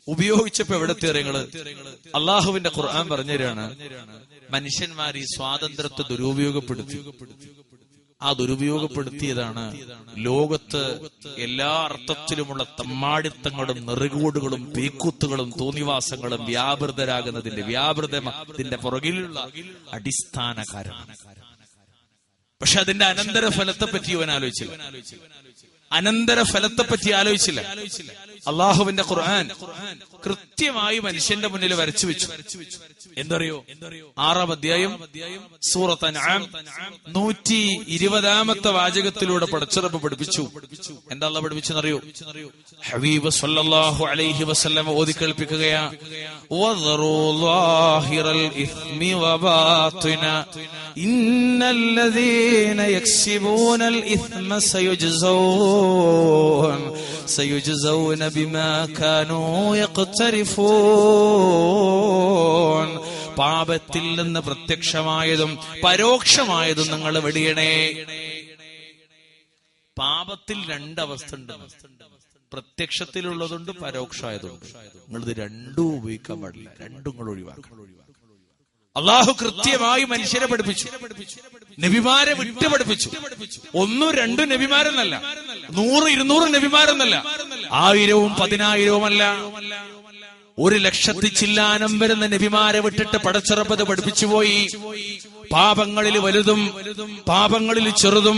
ഉപയോഗിച്ചപ്പോ എവിടത്തെ നിങ്ങള് അള്ളാഹുവിന്റെ ഖുർആൻ പറഞ്ഞുതരാണ്, മനുഷ്യന്മാർ ഈ സ്വാതന്ത്ര്യത്തെ ദുരുപയോഗപ്പെടുത്തി. ആ ദുരുപയോഗപ്പെടുത്തിയതാണ് ലോകത്ത് എല്ലാ അർത്ഥത്തിലുമുള്ള തമ്മാടിത്തങ്ങളും നെറുകൂടുകളും പീക്കൂത്തുകളും തോന്നിവാസങ്ങളും വ്യാപൃതത്തിന്റെ പുറകിലുള്ള അടിസ്ഥാന കാരണം. പക്ഷെ അതിന്റെ അനന്തരഫലത്തെ പറ്റി അവൻ ആലോചിച്ചില്ല. അള്ളാഹുവിന്റെ ഖുർആൻ കൃത്യമായി മനുഷ്യന്റെ മുന്നിൽ വരച്ചു വെച്ചു. എന്തറിയോ? 6-ാം അധ്യായം സൂറത്ത് അൻആം 120-ാമത്തെ വാചകത്തിലൂടെ പടച്ചിറപ്പ് പഠിപ്പിച്ചു. എന്താ അല്ലാഹ് പഠിപ്പിച്ചെന്നറിയോ? ഹബീബ് സല്ലല്ലാഹു അലൈഹി വസല്ലം ഓതി കേൾപ്പിക്കുകയാ, വദറൂ ളാഹിറൽ ഇസ്മി വബാതിന ഇന്നല്ലദീന യക്സിബൂനൽ ഇസ്മ സയുജ്സൗന ബിമാ കാനൂ യഖ്തരിഫൂൻ. പാപത്തിൽ നിന്ന് പ്രത്യക്ഷമായതും പരോക്ഷമായതും നിങ്ങൾ വെടിയണേ. പാപത്തിൽ രണ്ടവസ്ഥ ഉണ്ട്, പ്രത്യക്ഷത്തിലുള്ളതുണ്ട്, പരോക്ഷമായതുണ്ട്. നിങ്ങളിത് രണ്ടും ഉപയോഗിക്കാൻ പാടില്ല, രണ്ടും നിങ്ങൾ ഒഴിവാക്കണം. അള്ളാഹു കൃത്യമായി മനുഷ്യരെ പഠിപ്പിച്ചു, നബിമാരെ വിട്ടു പഠിപ്പിച്ചു. 1-2 നബിമാരെന്നല്ല, 100-200 നബിമാരെന്നല്ല, 1000-10,000 അല്ല, 1,00,000 ചില്ലാനം വരുന്ന നബിമാരെ വിട്ടിട്ട് പടച്ചിറപ്പത് പഠിപ്പിച്ചുപോയി. പാപങ്ങളിൽ വലുതും പാപങ്ങളിൽ ചെറുതും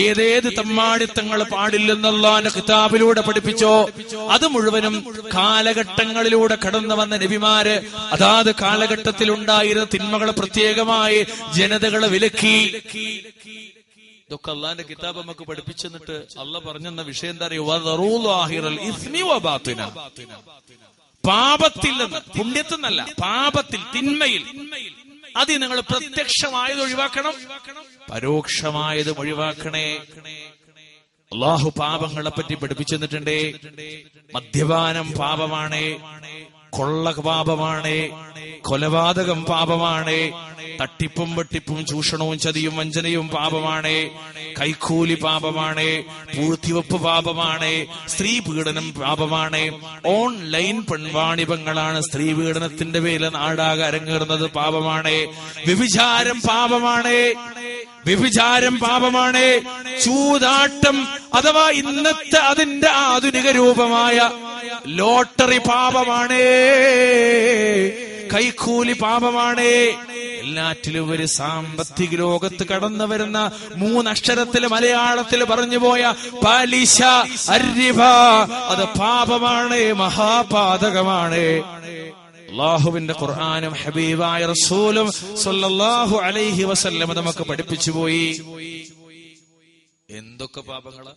ഏതേത് തമ്മാടിത്തങ്ങൾ പാടില്ലെന്നല്ലാഹുവിന്റെ കിതാബിലൂടെ പഠിപ്പിച്ചോ അത് മുഴുവനും കാലഘട്ടങ്ങളിലൂടെ കടന്നു വന്ന നബിമാര് അതാത് കാലഘട്ടത്തിൽ ഉണ്ടായിരുന്ന തിന്മകളെ പ്രത്യേകമായി ജനതകളെ വിലക്കി. ഇതൊക്കെ അള്ളാന്റെ കിതാബ് നമുക്ക് പഠിപ്പിച്ചെന്നിട്ട് അള്ളാഹ് പറഞ്ഞെന്ന വിഷയം എന്താ അറിയോ? പാപത്തിൽ നിന്ന്, പുണ്യത്തിൽ നിന്നല്ല, പാപത്തിൽ തിന്മയിൽ അത് നിങ്ങൾ പ്രത്യക്ഷമായത് ഒഴിവാക്കണം, പരോക്ഷമായത് ഒഴിവാക്കണേ. അള്ളാഹു പാപങ്ങളെ പറ്റി പഠിപ്പിച്ചെന്നിട്ടുണ്ടേ. മദ്യപാനം പാപമാണ്, കൊള്ള പാപമാണ്, കൊലപാതകം പാപമാണ്, തട്ടിപ്പും വെട്ടിപ്പും ചൂഷണവും ചതിയും വഞ്ചനയും പാപമാണ്, കൈക്കൂലി പാപമാണ്, പൂഴ്ത്തിവെപ്പ് പാപമാണ്, സ്ത്രീ പീഡനം പാപമാണ്, ഓൺലൈൻ പെൺവാണിഭങ്ങളാണ് സ്ത്രീ പീഡനത്തിന്റെ പേരിൽ നാടാകെ അരങ്ങേറുന്നത് പാപമാണ്, വ്യഭിചാരം പാപമാണ്, ചൂതാട്ടം അഥവാ ഇന്നത്തെ അതിന്റെ ആധുനിക രൂപമായ ലോട്ടറി പാപമാണ്, കൈക്കൂലി പാപമാണ്. എല്ലാറ്റിലും ഒരു സാമ്പത്തിക ലോകത്ത് കടന്നു വരുന്ന 3 അക്ഷരത്തിൽ മലയാളത്തിൽ പറഞ്ഞുപോയ പലിശ, അരിബ, അത് പാപമാണ്, മഹാപാതകമാണ്. അല്ലാഹുവിന്റെ ഖുർആനും ഹബീബായ റസൂലും സ്വല്ലല്ലാഹു അലൈഹി വസല്ലം നമുക്ക് പഠിപ്പിച്ചു പോയി. എന്തൊക്കെ പാപങ്ങളാ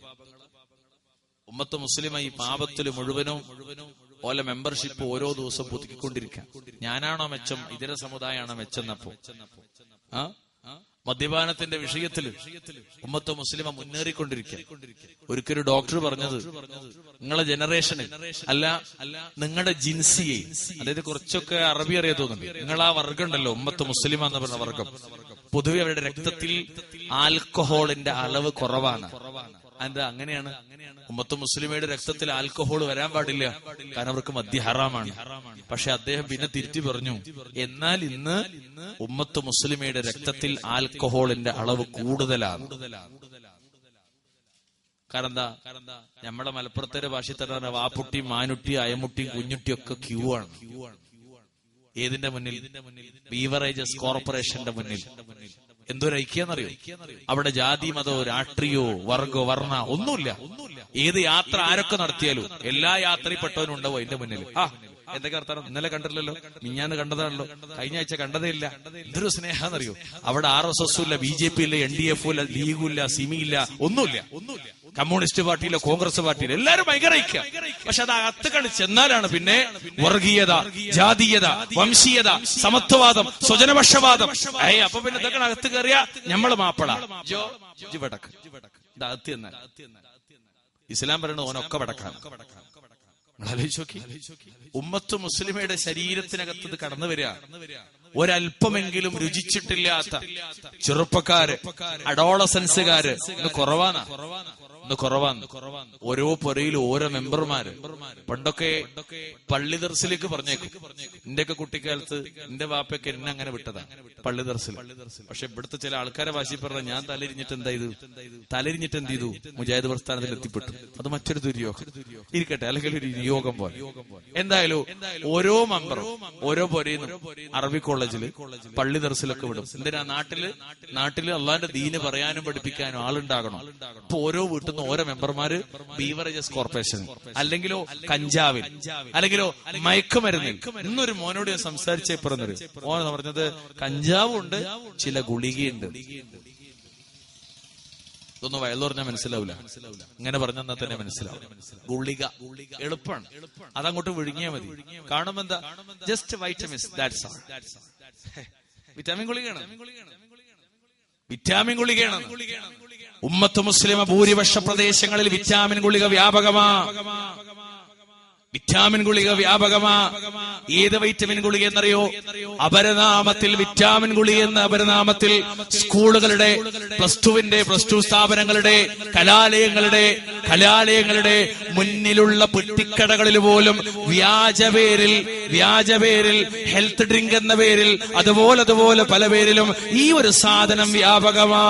ഉമ്മത്ത് മുസ്ലിമ ഈ പാപത്തിൽ മുഴുവനും ഓല മെമ്പർഷിപ്പ് ഓരോ ദിവസം പുതുക്കിക്കൊണ്ടിരിക്കാം. ഞാനാണോ മെച്ചം, ഇതര സമുദായമാണോ മെച്ചെന്നപ്പോ മദ്യപാനത്തിന്റെ വിഷയത്തിൽ ഉമ്മത്ത് മുസ്ലിമ മുന്നേറിക്കൊണ്ടിരിക്കുക. ഒരിക്കലും ഡോക്ടർ പറഞ്ഞത്, നിങ്ങളെ ജനറേഷന് അല്ല, നിങ്ങളുടെ ജിൻസിയെ, അതായത് കുറച്ചൊക്കെ അറബി അറിയാൻ തോന്നുന്നുണ്ട്, നിങ്ങൾ ആ വർഗം ഉണ്ടല്ലോ ഉമ്മത്ത് മുസ്ലിമ എന്ന് പറഞ്ഞ വർഗം, പൊതുവെ അവരുടെ രക്തത്തിൽ ആൽക്കഹോളിന്റെ അളവ് കുറവാണ്. എന്താ അങ്ങനെയാണ്? ഉമ്മത്ത് മുസ്ലിമയുടെ രക്തത്തിൽ ആൽക്കഹോൾ വരാൻ പാടില്ല, കാരണം അവർക്ക് മദ്യ ഹറാമാണ്. പക്ഷെ അദ്ദേഹം പിന്നെ തിരുത്തി പറഞ്ഞു, എന്നാൽ ഇന്ന് ഉമ്മത്ത് മുസ്ലിമയുടെ രക്തത്തിൽ ആൽക്കഹോളിന്റെ അളവ് കൂടുതലാണ്. കാരണം എന്താ? നമ്മുടെ മലപ്പുറത്തെ ഭാഷയിൽ തന്നെ വാപ്പുട്ടി, മാനുട്ടി, അയമുട്ടി, കുഞ്ഞുട്ടി ഒക്കെ ക്യൂ ആണ്. ഏതിന്റെ മുന്നിൽ? ബീവറേജസ് കോർപ്പറേഷന്റെ മുന്നിൽ. എന്തൊരു ഐക്യെന്നറിയോ? അവിടെ ജാതി, മതമോ, രാഷ്ട്രീയോ, വർഗോ, വർണ്ണ ഒന്നുമില്ല. ഏത് യാത്ര ആരൊക്കെ നടത്തിയാലും എല്ലാ യാത്രയിൽപ്പെട്ടവനും ഉണ്ടാവും അതിന്റെ മുന്നിൽ. എന്തൊക്കെ അർത്ഥം? ഇന്നലെ കണ്ടില്ലല്ലോ, മിഞ്ഞാന്ന് കണ്ടതാണല്ലോ, കഴിഞ്ഞ ആഴ്ച കണ്ടതേ ഇല്ല. എന്തൊരു സ്നേഹാന്നറിയോ? അവിടെ RSS ഇല്ല, BJP ഇല്ല, NDF ഇല്ല, ലീഗും ഇല്ല, സിമി ഇല്ല, ഒന്നുമില്ല. കമ്മ്യൂണിസ്റ്റ് പാർട്ടിയിലോ കോൺഗ്രസ് പാർട്ടിയിലോ എല്ലാവരും ഭയങ്കര ഐക്യ. പക്ഷെ അത് അകത്ത് കണ്ട് ചെന്നാലാണ് പിന്നെ വർഗീയത, ജാതീയത, വംശീയത, സമത്വവാദം, സ്വജനപക്ഷവാദം. അപ്പൊ പിന്നെ ഇതൊക്കെ അകത്ത് കയറിയ ഞമ്മള് മാപ്പള വടക്ക് അകത്ത് എന്നാൽ ഇസ്ലാം പറയുന്നത് ഓനൊക്കെ വടക്കാണ്. ഉമ്മത്ത് മുസ്ലിമയുടെ ശരീരത്തിനകത്ത് ഇത് കടന്നു വരിക. ഒരല്പമെങ്കിലും രുചിച്ചിട്ടില്ലാത്ത ചെറുപ്പക്കാര്, അഡോളസൻസുകാര് ഇന്ന് കുറവാണ്. ഓരോ പുരയിലും ഓരോ മെമ്പർമാര്. പണ്ടൊക്കെ പള്ളി ദർസിലേക്ക് പറഞ്ഞേക്കും. എന്റെയൊക്കെ കുട്ടിക്കാലത്ത് എന്റെ വാപ്പയൊക്കെ എന്നെ അങ്ങനെ വിട്ടതാ പള്ളി ദർസിൽ. പക്ഷെ ഇവിടുത്തെ ചില ആൾക്കാരെ വാശി പറഞ്ഞ ഞാൻ തലരിഞ്ഞിട്ട് എന്ത് ചെയ്തു മുജാഹിദ് പ്രസ്ഥാനത്തിൽ എത്തിപ്പെട്ടു. അത് മറ്റൊരു ദുര്യോഗം ഇരിക്കട്ടെ, അല്ലെങ്കിൽ ഒരു നിയോഗം പോലെ. എന്തായാലും ഓരോ മെമ്പറും ഓരോ പുരയിന്നും അറബി കോളേജില് പള്ളി ദർസിലൊക്കെ വിടും. എന്തിനാ? നാട്ടില് അള്ളാന്റെ ദീന് പറയാനും പഠിപ്പിക്കാനും ആളുണ്ടാകണം. ഇപ്പൊ ഓരോ വീട്ടിൽ ഓരോ മെമ്പർമാര് ബീവറേജസ് കോർപ്പറേഷൻ, അല്ലെങ്കിലോ കഞ്ചാവിൽ, അല്ലെങ്കിലോ മയക്കുമരുന്നിൽ. ഇന്നൊരു മോനോട് ഞാൻ സംസാരിച്ചേ പറഞ്ഞത് മോൻ പറഞ്ഞത് കഞ്ചാവും ഉണ്ട്, ചില ഗുളികയുണ്ട്. ഇതൊന്നും വയലു പറഞ്ഞാൽ മനസ്സിലാവില്ല. ഇങ്ങനെ പറഞ്ഞാൽ തന്നെ മനസ്സിലാവും. ഗുളിക എളുപ്പമാണ്, അതങ്ങോട്ട് വിഴുങ്ങിയാൽ മതി. കാണുമ്പോ എന്താ? Just vitamins, that's all. Vitamin ഗുളികയാണ്. ഉമ്മത്ത് മുസ്ലിമ ഭൂരിപക്ഷ പ്രദേശങ്ങളിൽ വിറ്റാമിൻ ഗുളിക വ്യാപകമാ. ഏത് വൈറ്റമിൻ ഗുളിക എന്നറിയോ? അപരനാമത്തിൽ വിറ്റാമിൻ ഗുളിക എന്ന അപരനാമത്തിൽ സ്കൂളുകളുടെ, പ്ലസ് ടു സ്ഥാപനങ്ങളുടെ, കലാലയങ്ങളുടെ മുന്നിലുള്ള പെട്ടിക്കടകളിൽ പോലും വ്യാജപേരിൽ ഹെൽത്ത് ഡ്രിങ്ക് എന്ന പേരിൽ അതുപോലെ പല പേരിലും ഈ ഒരു സാധനം വ്യാപകമാ.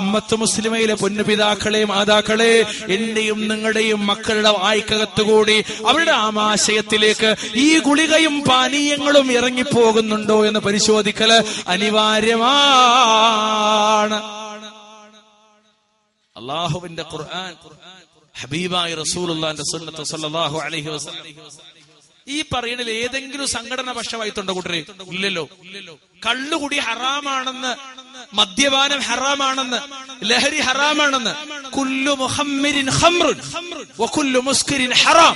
ഉമ്മത്ത് മുസ്ലിമയിലെ പൊന്നുപിതാക്കളെ, മാതാക്കളെ, എന്റെയും നിങ്ങളുടെയും മക്കളുടെ വായ്ക്കകത്തുകൂടി അവരുടെ ആമാശയത്തിലേക്ക് ഈ ഗുളികയും പാനീയങ്ങളും ഇറങ്ങിപ്പോകുന്നുണ്ടോ എന്ന് പരിശോധിക്കല് അനിവാര്യമാണ്. അല്ലാഹുവിന്റെ ഖുർആൻ, ഹബീബായ റസൂലുള്ളാഹിന്റെ സുന്നത്ത് സല്ലല്ലാഹു അലൈഹി വസല്ലം. ഈ പറയുന്നതിൽ ഏതെങ്കിലും സംഘടന പക്ഷവായിത്തുണ്ടോ കൂട്ടരെ? ഇല്ലല്ലോ. കള്ളുകുടി ഹറാമാണെന്ന്, മദ്യപാനം ഹറാമാണെന്ന്, ലഹരി ഹറാമാണെന്ന്. കുല്ലു മുഖമ്മിരിൻ ഖംറുൻ വകുല്ലു മുസ്കിരിൻ ഹറാം.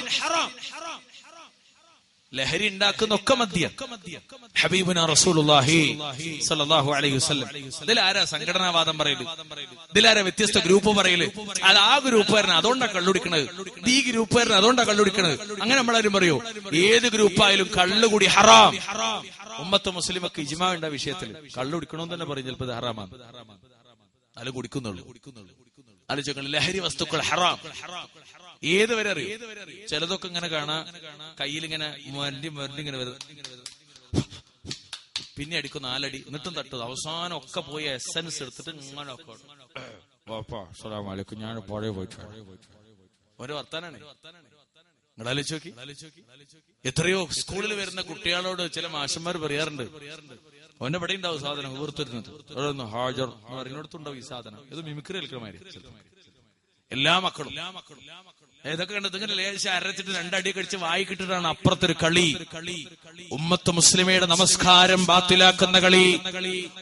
ലഹരി ഉണ്ടാക്കുന്ന ഒക്കെ മദ്യം. ഹബീബുനാ റസൂലുള്ളാഹി സ്വല്ലല്ലാഹു അലൈഹി വസല്ലം. ഇതിലാരാ സംഘടനാവാദം പറയല്? ഇതിലാരാ വ്യത്യസ്ത ഗ്രൂപ്പ് പറയല്? അത് ആ ഗ്രൂപ്പുകാരന് അതുകൊണ്ടാ കള്ളുടിക്കണത്, ഈ ഗ്രൂപ്പുകാരന് അതുകൊണ്ടാ കള്ളുടിക്കണത്. അങ്ങനെ നമ്മളാരും പറയോ? ഏത് ഗ്രൂപ്പായാലും കള്ളുകൂടി ഹറാം. ഉമ്മത്ത് മുസ്ലിമൊക്കെ ഇജ്മാ ഉണ്ട വിഷയത്തിൽ. കള്ളുടിക്കണമെന്ന് തന്നെ പറയും ചിലപ്പോൾ ഇത് ഹറാമാണ്. അത് കുടിക്കുന്നുള്ളൂ. ആലോചിക്കണം, ലഹരി വസ്തുക്കൾ ഹറാം. ഏതുവരെ അറിയും? ചിലതൊക്കെ ഇങ്ങനെ കാണാ, കയ്യിലിങ്ങനെ ഇങ്ങനെ വരുന്നത്, പിന്നെ അടിക്കും 4 അടി, എന്നിട്ടും തട്ടത്, അവസാനം ഒക്കെ പോയി എസൻസ് എടുത്തിട്ട് ഇങ്ങനെ ഞാൻ പഴയ പോയിട്ട് ഓരോ വർത്താനാണ്. നിങ്ങൾ ആലോചിച്ച് നോക്കി. എത്രയോ സ്കൂളിൽ വരുന്ന കുട്ടികളോട് ചില മാഷന്മാർ പറയാറുണ്ട്, അവന്റെ ഇവിടെ ഉണ്ടാവും സാധനം വീർത്തിരുന്നത്, ഹാജർ അറിഞ്ഞിടത്തുണ്ടാവും ഈ സാധനം. ഇത് മിമിക്രി കളിക്കണമാര് എല്ലാ മക്കളും. ഏതൊക്കെ കണ്ടത്? ഇങ്ങനെ ലേശം അരച്ചിട്ട് 2 അടി കടിച്ച് വായി കിട്ടിട്ടാണ് അപ്പുറത്തൊരു കളി. ഉമ്മത്ത് മുസ്ലിമയുടെ നമസ്കാരം ബാത്തിലാക്കുന്ന കളി,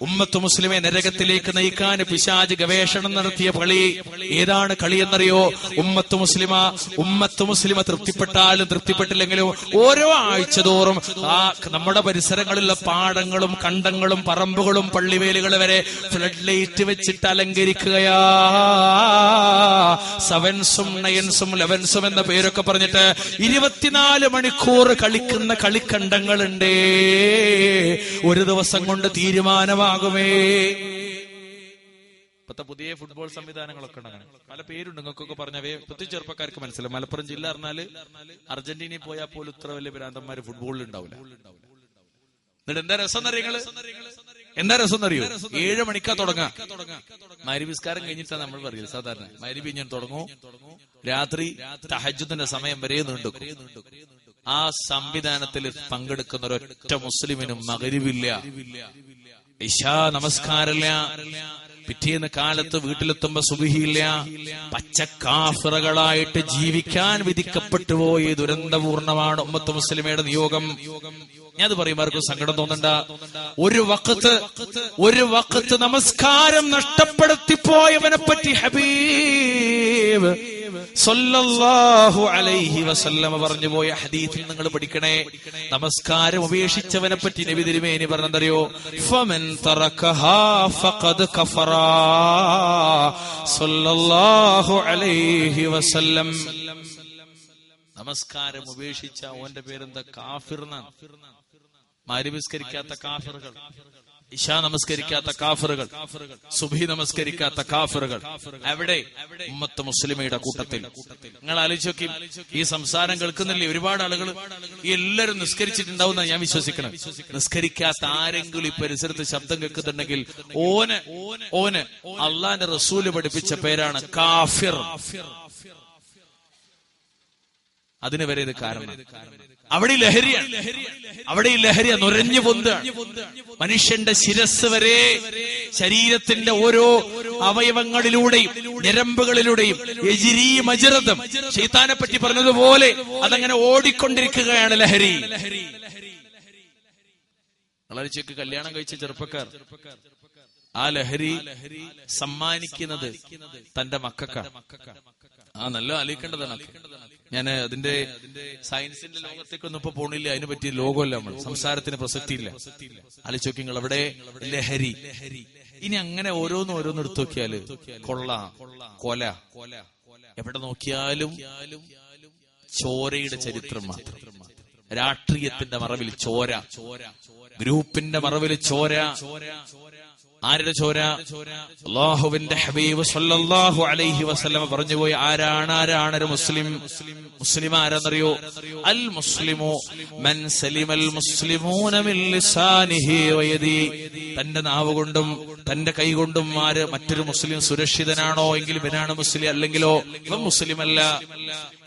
ഉമ്മത്ത് മുസ്ലിമെ നരകത്തിലേക്ക് നയിക്കാൻ പിശാച് ഗവേഷണം നടത്തിയ കളി. ഏതാണ് കളി എന്നറിയോ? ഉമ്മത്ത് മുസ്ലിമ തൃപ്തിപ്പെട്ടാലും തൃപ്തിപ്പെട്ടില്ലെങ്കിലും ഓരോ ആഴ്ച തോറും നമ്മുടെ പരിസരങ്ങളിലുള്ള പാടങ്ങളും കണ്ടങ്ങളും പറമ്പുകളും പള്ളിവേലുകൾ വരെ ഫ്ലഡ് ലൈറ്റ് വെച്ചിട്ട് അലങ്കരിക്കുകയാ. 7സും 9സും 11സും എന്ന പേരൊക്കെ പറഞ്ഞിട്ട് 24 മണിക്കൂർ കളിക്കുന്ന കളിക്കണ്ടങ്ങളുണ്ട്. ഒരു ദിവസം കൊണ്ട് തീരുമാനമാകുമേ. ഇപ്പത്തെ പുതിയ ഫുട്ബോൾ സംവിധാനങ്ങളൊക്കെ ഉണ്ട്. അങ്ങനെ പല പേരുണ്ട്. നിങ്ങൾക്കൊക്കെ പറഞ്ഞവേ പ്രത്യേകിച്ച് ചെറുപ്പക്കാർക്ക് മനസ്സിലാവും. മലപ്പുറം ജില്ല പറഞ്ഞാല് അർജന്റീനയിൽ പോയാൽ പോലും ഇത്ര വലിയ ഭ്രാന്തന്മാര് ഫുട്ബോളിൽ ഉണ്ടാവില്ല. എന്നിട്ട് എന്താ രസം എന്നറിയോ? 7 മണിക്കാ തുടങ്ങാം. മഗ്‌രിബിസ്കാരം കഴിഞ്ഞിട്ടാണ് നമ്മൾ പറയുന്നത്. സാധാരണ മഗ്‌രിബ് ഞാൻ തുടങ്ങും, രാത്രി തഹജ്ജുദിന്റെ സമയം വരെ നീണ്ടുക്കും. ആ സംവിധാനത്തിൽ പങ്കെടുക്കുന്ന ഒരൊറ്റ മുസ്ലിമിനും മഗ്‌രിബില്ല, ഇശാ നമസ്കാരമില്ല, പിറ്റേന്ന് കാലത്ത് വീട്ടിലെത്തുമ്പോ സുബ്ഹിയില്ല. പച്ചക്കാഫിറുകളായിട്ട് ജീവിക്കാൻ വിധിക്കപ്പെട്ടു പോയി ദുരന്തപൂർണമാണ് ഉമ്മത്ത് മുസ്ലിമയുടെ നിയോഗം. ഞാൻ അത് പറയുമ്പോൾ ആർക്കും സങ്കടം തോന്നണ്ട. ഒരു വഖത്ത് നമസ്കാരം നഷ്ടപ്പെടുത്തിപ്പോയവനെ പറ്റി ഹബീബ് സല്ലല്ലാഹു അലൈഹി വസല്ലമ പറഞ്ഞു പോയ ഹദീസിൽ നിങ്ങൾ പഠിക്കണേ. നമസ്കാരം ഉപേക്ഷിച്ചവനെ പറ്റി നബി തിരുമേനി പറഞ്ഞെന്തറിയോ? ഫമൻ തറകഹാ ഫഖദ് കഫറ സല്ലല്ലാഹു അലൈഹി വസല്ലം. നമസ്കാരം ഉപേക്ഷിച്ച ഓന്റെ പേരെന്താ? കാഫിർ എന്നാണ്. മഗ്‌രിബ് നിസ്കരിക്കാത്ത കാഫിറുകൾ, ഇശാ നമസ്കരിക്കാത്ത കാഫിറുകൾ, സുബ്ഹി നമസ്കരിക്കാത്ത കാഫിറുകൾ എവിടെ? ഉമ്മത്ത് മുസ്ലിമയുടെ കൂട്ടത്തിൽ. നിങ്ങൾ ആലോചിച്ച് നോക്കി, ഈ സംസാരം കേൾക്കുന്നില്ലേ ഒരുപാട് ആളുകൾ? എല്ലാവരും നിസ്കരിച്ചിട്ടുണ്ടാവും ഞാൻ വിശ്വസിക്കണം. നിസ്കരിക്കാത്ത ആരെങ്കിലും ഈ പരിസരത്ത് ശബ്ദം കേൾക്കുന്നുണ്ടെങ്കിൽ ഓന് അള്ളാന്റെ റസൂല് പഠിപ്പിച്ച പേരാണ് കാഫിർ. അതിന് വരെ ഇത് കാരണം. അവിടെ ഈ ലഹരിയാണ്, നുരഞ്ഞു പൊന്താണ്. മനുഷ്യന്റെ ശിരസ് വരെ, ശരീരത്തിന്റെ ഓരോ അവയവങ്ങളിലൂടെയും ഞരമ്പുകളിലൂടെയും യജ്രി മജ്റദം, ശൈത്താനെ പറ്റി പറഞ്ഞതുപോലെ അതങ്ങനെ ഓടിക്കൊണ്ടിരിക്കുകയാണ് ലഹരി. വളർച്ചയ്ക്ക് കല്യാണം കഴിച്ച ചെറുപ്പക്കാർ ആ ലഹരി സമ്മാനിക്കുന്നത് തന്റെ മക്കൾക്കാണ്. നല്ല ആലോചിക്കേണ്ടതാണ്. ഞാൻ അതിന്റെ സയൻസിന്റെ ലോകത്തേക്കൊന്നും ഇപ്പൊ പോണില്ല, അതിനെ പറ്റിയ ലോകമല്ല, നമ്മൾ സംസാരത്തിന് പ്രസക്തിയില്ല. ആലോചിച്ച് നിങ്ങൾ അവിടെ ലഹരി. ഇനി അങ്ങനെ ഓരോന്നും എടുത്തു നോക്കിയാല് കൊല, എവിടെ നോക്കിയാലും ചോരയുടെ ചരിത്രം മാത്രം. രാഷ്ട്രീയത്തിന്റെ മറവിൽ ചോര, ഗ്രൂപ്പിന്റെ മറവിൽ ചോര. ആരുടെ ചോര? അല്ലാഹുവിന്റെ ഹബീബ് സല്ലല്ലാഹു അലൈഹി വസല്ലം പറഞ്ഞുപോയി, ആരാണ് ഒരു മുസ്ലിം? മുസ്ലിം ആരെന്നറിയോ? അൽ മുസ്ലിമു മൻ സലിമൽ മുസ്ലിമൂന മിൻ ലിസാനിഹി വയദി. തന്റെ നാവ് കൊണ്ടും തന്റെ കൈ കൊണ്ടും മറ്റൊരു മുസ്ലിം സുരക്ഷിതനാണോ എങ്കിൽ ഇവനാണ് മുസ്ലിം, അല്ലെങ്കിലോ ഇവൻ മുസ്ലിം അല്ല.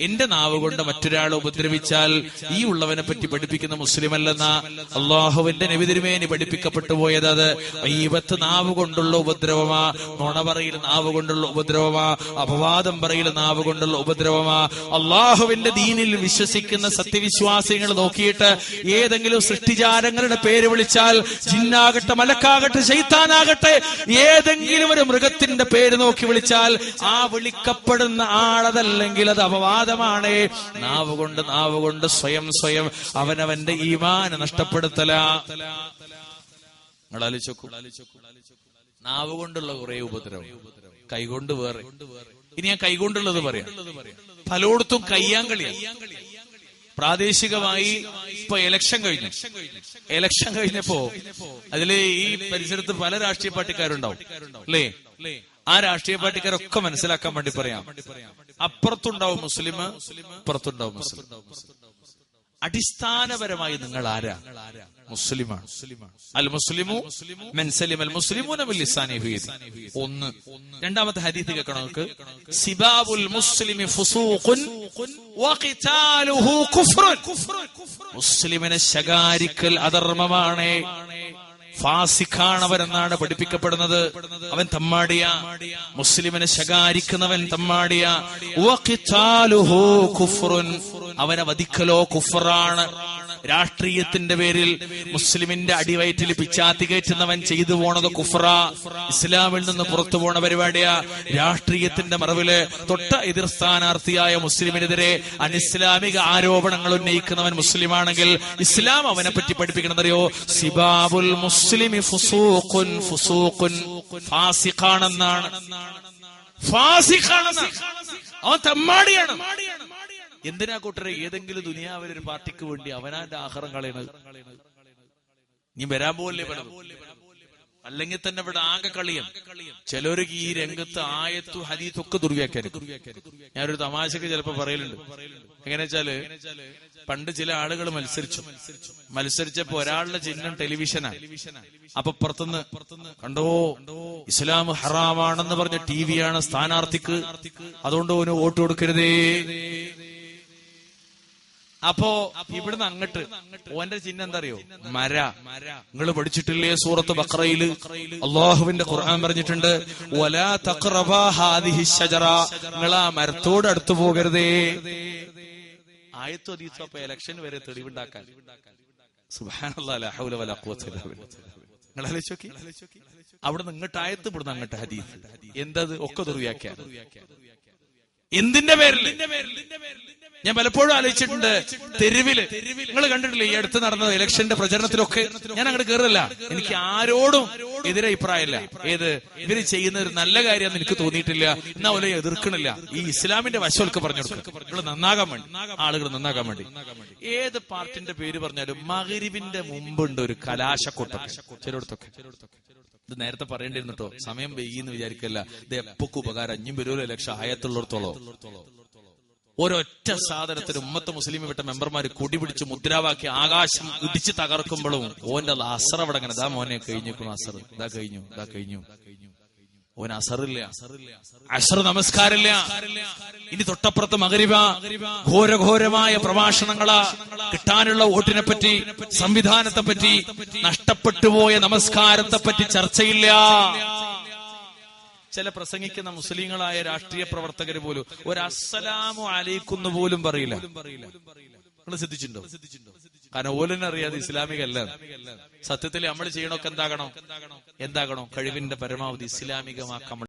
എന്റെ നാവ് കൊണ്ട് മറ്റൊരാളെ ഉപദ്രവിച്ചാൽ ഈ ഉള്ളവനെ പറ്റി പഠിപ്പിക്കുന്ന മുസ്ലിം അല്ലെന്ന അള്ളാഹുവിന്റെ നബി തിരുമേനി പഠിപ്പിക്കപ്പെട്ടു പോയത്. അത് ഗീബത്ത് നാവ് കൊണ്ടുള്ള ഉപദ്രവമാ, നുണ പറയിൽ നാവ് കൊണ്ടുള്ള ഉപദ്രവമാ, അപവാദം പറയിൽ നാവ് കൊണ്ടുള്ള ഉപദ്രവമാ. അള്ളാഹുവിന്റെ ദീനിൽ വിശ്വസിക്കുന്ന സത്യവിശ്വാസികൾ നോക്കിയിട്ട് ഏതെങ്കിലും സൃഷ്ടിജാലങ്ങളുടെ പേര് വിളിച്ചാൽ, ജിന്നാകട്ടെ, മലക്കാകട്ടെ, ശൈത്താനാകട്ടെ, ഏതെങ്കിലും ഒരു മൃഗത്തിന്റെ പേര് നോക്കി വിളിച്ചാൽ ആ വിളിക്കപ്പെടുന്ന ആളതല്ലെങ്കിൽ അത് അപവാദമാണ്. നാവ് കൊണ്ട് സ്വയം അവനവന്റെ ഈമാൻ നഷ്ടപ്പെടുത്തല. നാവ് കൊണ്ടുള്ള കുറെ ഉപദ്രവം, കൈകൊണ്ട് വേറെ. ഇനി ഞാൻ കൈകൊണ്ടുള്ളത് പറയാം. പലയിടത്തും കയ്യാങ്കളിയാണ്. പ്രാദേശികമായി ഇപ്പൊ ഇലക്ഷൻ കഴിഞ്ഞപ്പോ അതില് ഈ പരിസരത്ത് പല രാഷ്ട്രീയ പാർട്ടിക്കാരുണ്ടാവും അല്ലേ? ആ രാഷ്ട്രീയ പാർട്ടിക്കാരൊക്കെ മനസ്സിലാക്കാൻ വേണ്ടി പറയാം, അപ്പുറത്തുണ്ടാവും മുസ്ലിം, ഇപ്പുറത്തുണ്ടാവും മുസ്ലിം. അടിസ്ഥാനപരമായി നിങ്ങൾ ആരാ? മുസ്ലിമാണ്. അൽ മുസ്ലിമു മൻ സലിമൽ മുസ്ലിമൂന മിൻ ലിസാനിഹി. ഒന്ന്. രണ്ടാമത്തെ ഹദീസ് കേൾക്കണം നമുക്ക്. സിബാബുൽ മുസ്ലിമി ഫുസൂഖുൻ വഖിതാലുഹു കുഫ്റുൻ. മുസ്ലിമിനെ ശകാരിക്കൽ അധർമ്മമാണ്, ഫാസിഖാണവരെന്നാണ് പഠിപ്പിക്കപ്പെടുന്നത്. അവൻ തമ്മാടിയ, മുസ്ലിമിനെ ശകാരിക്കുന്നവൻ തമ്മാടിയ. വഖിതാലുഹു കുഫ്റുൻ, അവനെ വധിക്കലോ കുഫറാണ്. രാഷ്ട്രീയത്തിന്റെ പേരിൽ മുസ്ലിമിന്റെ അടിവയറ്റിൽ പിച്ചാത്തി കയറ്റുന്നവൻ ചെയ്തു പോണത് കുഫറ, ഇസ്ലാമിൽ നിന്ന് പുറത്തു പോണ പരിപാടിയാ. രാഷ്ട്രീയത്തിന്റെ മറവില് തൊട്ട എതിർ സ്ഥാനാർത്ഥിയായ മുസ്ലിമിനെതിരെ അനിസ്ലാമിക ആരോപണങ്ങൾ ഉന്നയിക്കുന്നവൻ മുസ്ലിമാണെങ്കിൽ ഇസ്ലാം അവനെ പറ്റി പഠിപ്പിക്കണമെന്നറിയോ? സിബാബുൽ മുസ്ലിമി ഫുസൂഖുൻ, ഫാസിഖാണെന്നാണ്. അവൻ തമ്മാടിയാണ്. എന്തിനാ കൂട്ടരെ ഏതെങ്കിലും ദുനിയാവിലൊരു പാർട്ടിക്ക് വേണ്ടി അവനാന്റെ ആഹാരം കളയണത്? നീ വരാൻ പോകല്ലേ പലതും. അല്ലെങ്കിൽ തന്നെ ഇവിടെ ആകെ കളിയാണ്. ചിലർക്ക് ഈ രംഗത്ത് ആയത്തു ഹദീത്തൊക്കെ ദുർവ്യാഖ്യാനിക്കും. ഞാനൊരു തമാശക്ക് ചിലപ്പോ പറയലുണ്ട്. എങ്ങനെ വെച്ചാല്, പണ്ട് ചില ആളുകൾ മത്സരിച്ചപ്പോ ഒരാളുടെ ചിഹ്നം ടെലിവിഷനാണ്. അപ്പൊ പുറത്തുനിന്ന് കണ്ടോ ഇസ്ലാം ഹറാമാണെന്ന് പറഞ്ഞ ടിവിയാണ് സ്ഥാനാർത്ഥിക്ക്, അതുകൊണ്ട് ഓന് വോട്ട് കൊടുക്കരുതേ. അപ്പോ ഇവിടുന്ന് അങ്ങോട്ട് ഓന്റെ ചിഹ്നം എന്താ അറിയോ? മര. നിങ്ങൾ പഠിച്ചിട്ടില്ലേ സൂറത്ത് ബഖറയില് അള്ളാഹുവിന്റെ ഖുർആൻ പറഞ്ഞിട്ടുണ്ട്, വലാ തഖറബാ ഹാദിഹി ശജറ, നിങ്ങൾ ആ മരത്തോട് അടുത്തു പോകരുതേ. ആയത്തു ഹദീസും അപ്പൊ ഇലക്ഷൻ വരെ തെളിവുണ്ടാക്കാൻ സുബ്ഹാനല്ലാഹ് ലാ ഹൗല വലാ ഖുവത ഇല്ലാ ബില്ലാഹ്. നിങ്ങൾ ആലോചിച്ച് നോക്കി, അവിടെ നിന്ന് ഇങ്ങോട്ട് ആയത്ത്, ഇവിടുന്ന് അങ്ങോട്ട് ഹദീസ്. എന്തത് ഒക്കെ ദുർവ്യാഖ്യാനം. എന്തിന്റെ പേരിൽ? ഞാൻ പലപ്പോഴും ആലോചിച്ചിട്ടുണ്ട്, തെരുവില് നിങ്ങൾ കണ്ടിട്ടില്ലേ ഈ അടുത്ത് നടന്ന ഇലക്ഷന്റെ പ്രചരണത്തിലൊക്കെ ഞാൻ അങ്ങോട്ട് കയറില്ല. എനിക്ക് ആരോടും എതിരെ അഭിപ്രായമില്ല. ഇവര് ചെയ്യുന്ന ഒരു നല്ല കാര്യമെന്ന് എനിക്ക് തോന്നിയിട്ടില്ല. എന്നാ പോലെ എതിർക്കണില്ല. ഈ ഇസ്ലാമിന്റെ വശമൊക്കെ പറഞ്ഞു കൊടുക്കുക, നിങ്ങൾ നന്നാകാൻ വേണ്ടി, ആളുകൾ നന്നാകാൻ വേണ്ടി. ഏത് പാർട്ടിന്റെ പേര് പറഞ്ഞാലും മഗ്‌രിബിന്റെ മുമ്പുണ്ട് ഒരു കലാശക്കൊട്ടൊക്കെ ചിലയിടത്തൊക്കെ. ഇത് നേരത്തെ പറയേണ്ടിരുന്നിട്ടോ, സമയം വെയ്യെന്ന് വിചാരിക്കല്ല. ഇത് എപ്പൊക്കെ ഉപകാരം. 5 പേരോ ലക്ഷം ആയത്തുള്ളിടത്തോളം ഒരൊറ്റ സാധനത്തിന് ഉമ്മത്ത് മുസ്ലിം വിട്ട മെമ്പർമാര് കൊടി പിടിച്ച് മുദ്രാവാക്യം ആകാശം ഇടിച്ച് തകർക്കുമ്പോഴും ഓന്റെ അസർ അവിടെ അങ്ങനെ, ദാ മോനെ കഴിഞ്ഞിരിക്കുന്നു അസർ, ഇതാ കഴിഞ്ഞു. ഓൻ അസറില്ല, അസർ നമസ്കാരമില്ല. ഇനി തൊട്ടപ്പുറത്ത് മഗ്‌രിബ. ഘോരഘോരമായ പ്രഭാഷണങ്ങളാ. കിട്ടാനുള്ള വോട്ടിനെ പറ്റി, സംവിധാനത്തെ പറ്റി, നഷ്ടപ്പെട്ടു പോയ നമസ്കാരത്തെ പറ്റി ചർച്ചയില്ല. ചില പ്രസംഗിക്കുന്ന മുസ്ലിങ്ങളായ രാഷ്ട്രീയ പ്രവർത്തകര് പോലും ഒരു അസ്സലാമു അലൈക്കും പോലും പറയില്ല. നിങ്ങൾ ശ്രദ്ധിച്ചിട്ടുണ്ടോ? കാരണം ഓലിനറിയാതെ ഇസ്ലാമികല്ല. സത്യത്തിൽ നമ്മൾ ചെയ്യണമൊക്കെ എന്താകണം? കഴിവിന്റെ പരമാവധി ഇസ്ലാമികമാക്കാൻ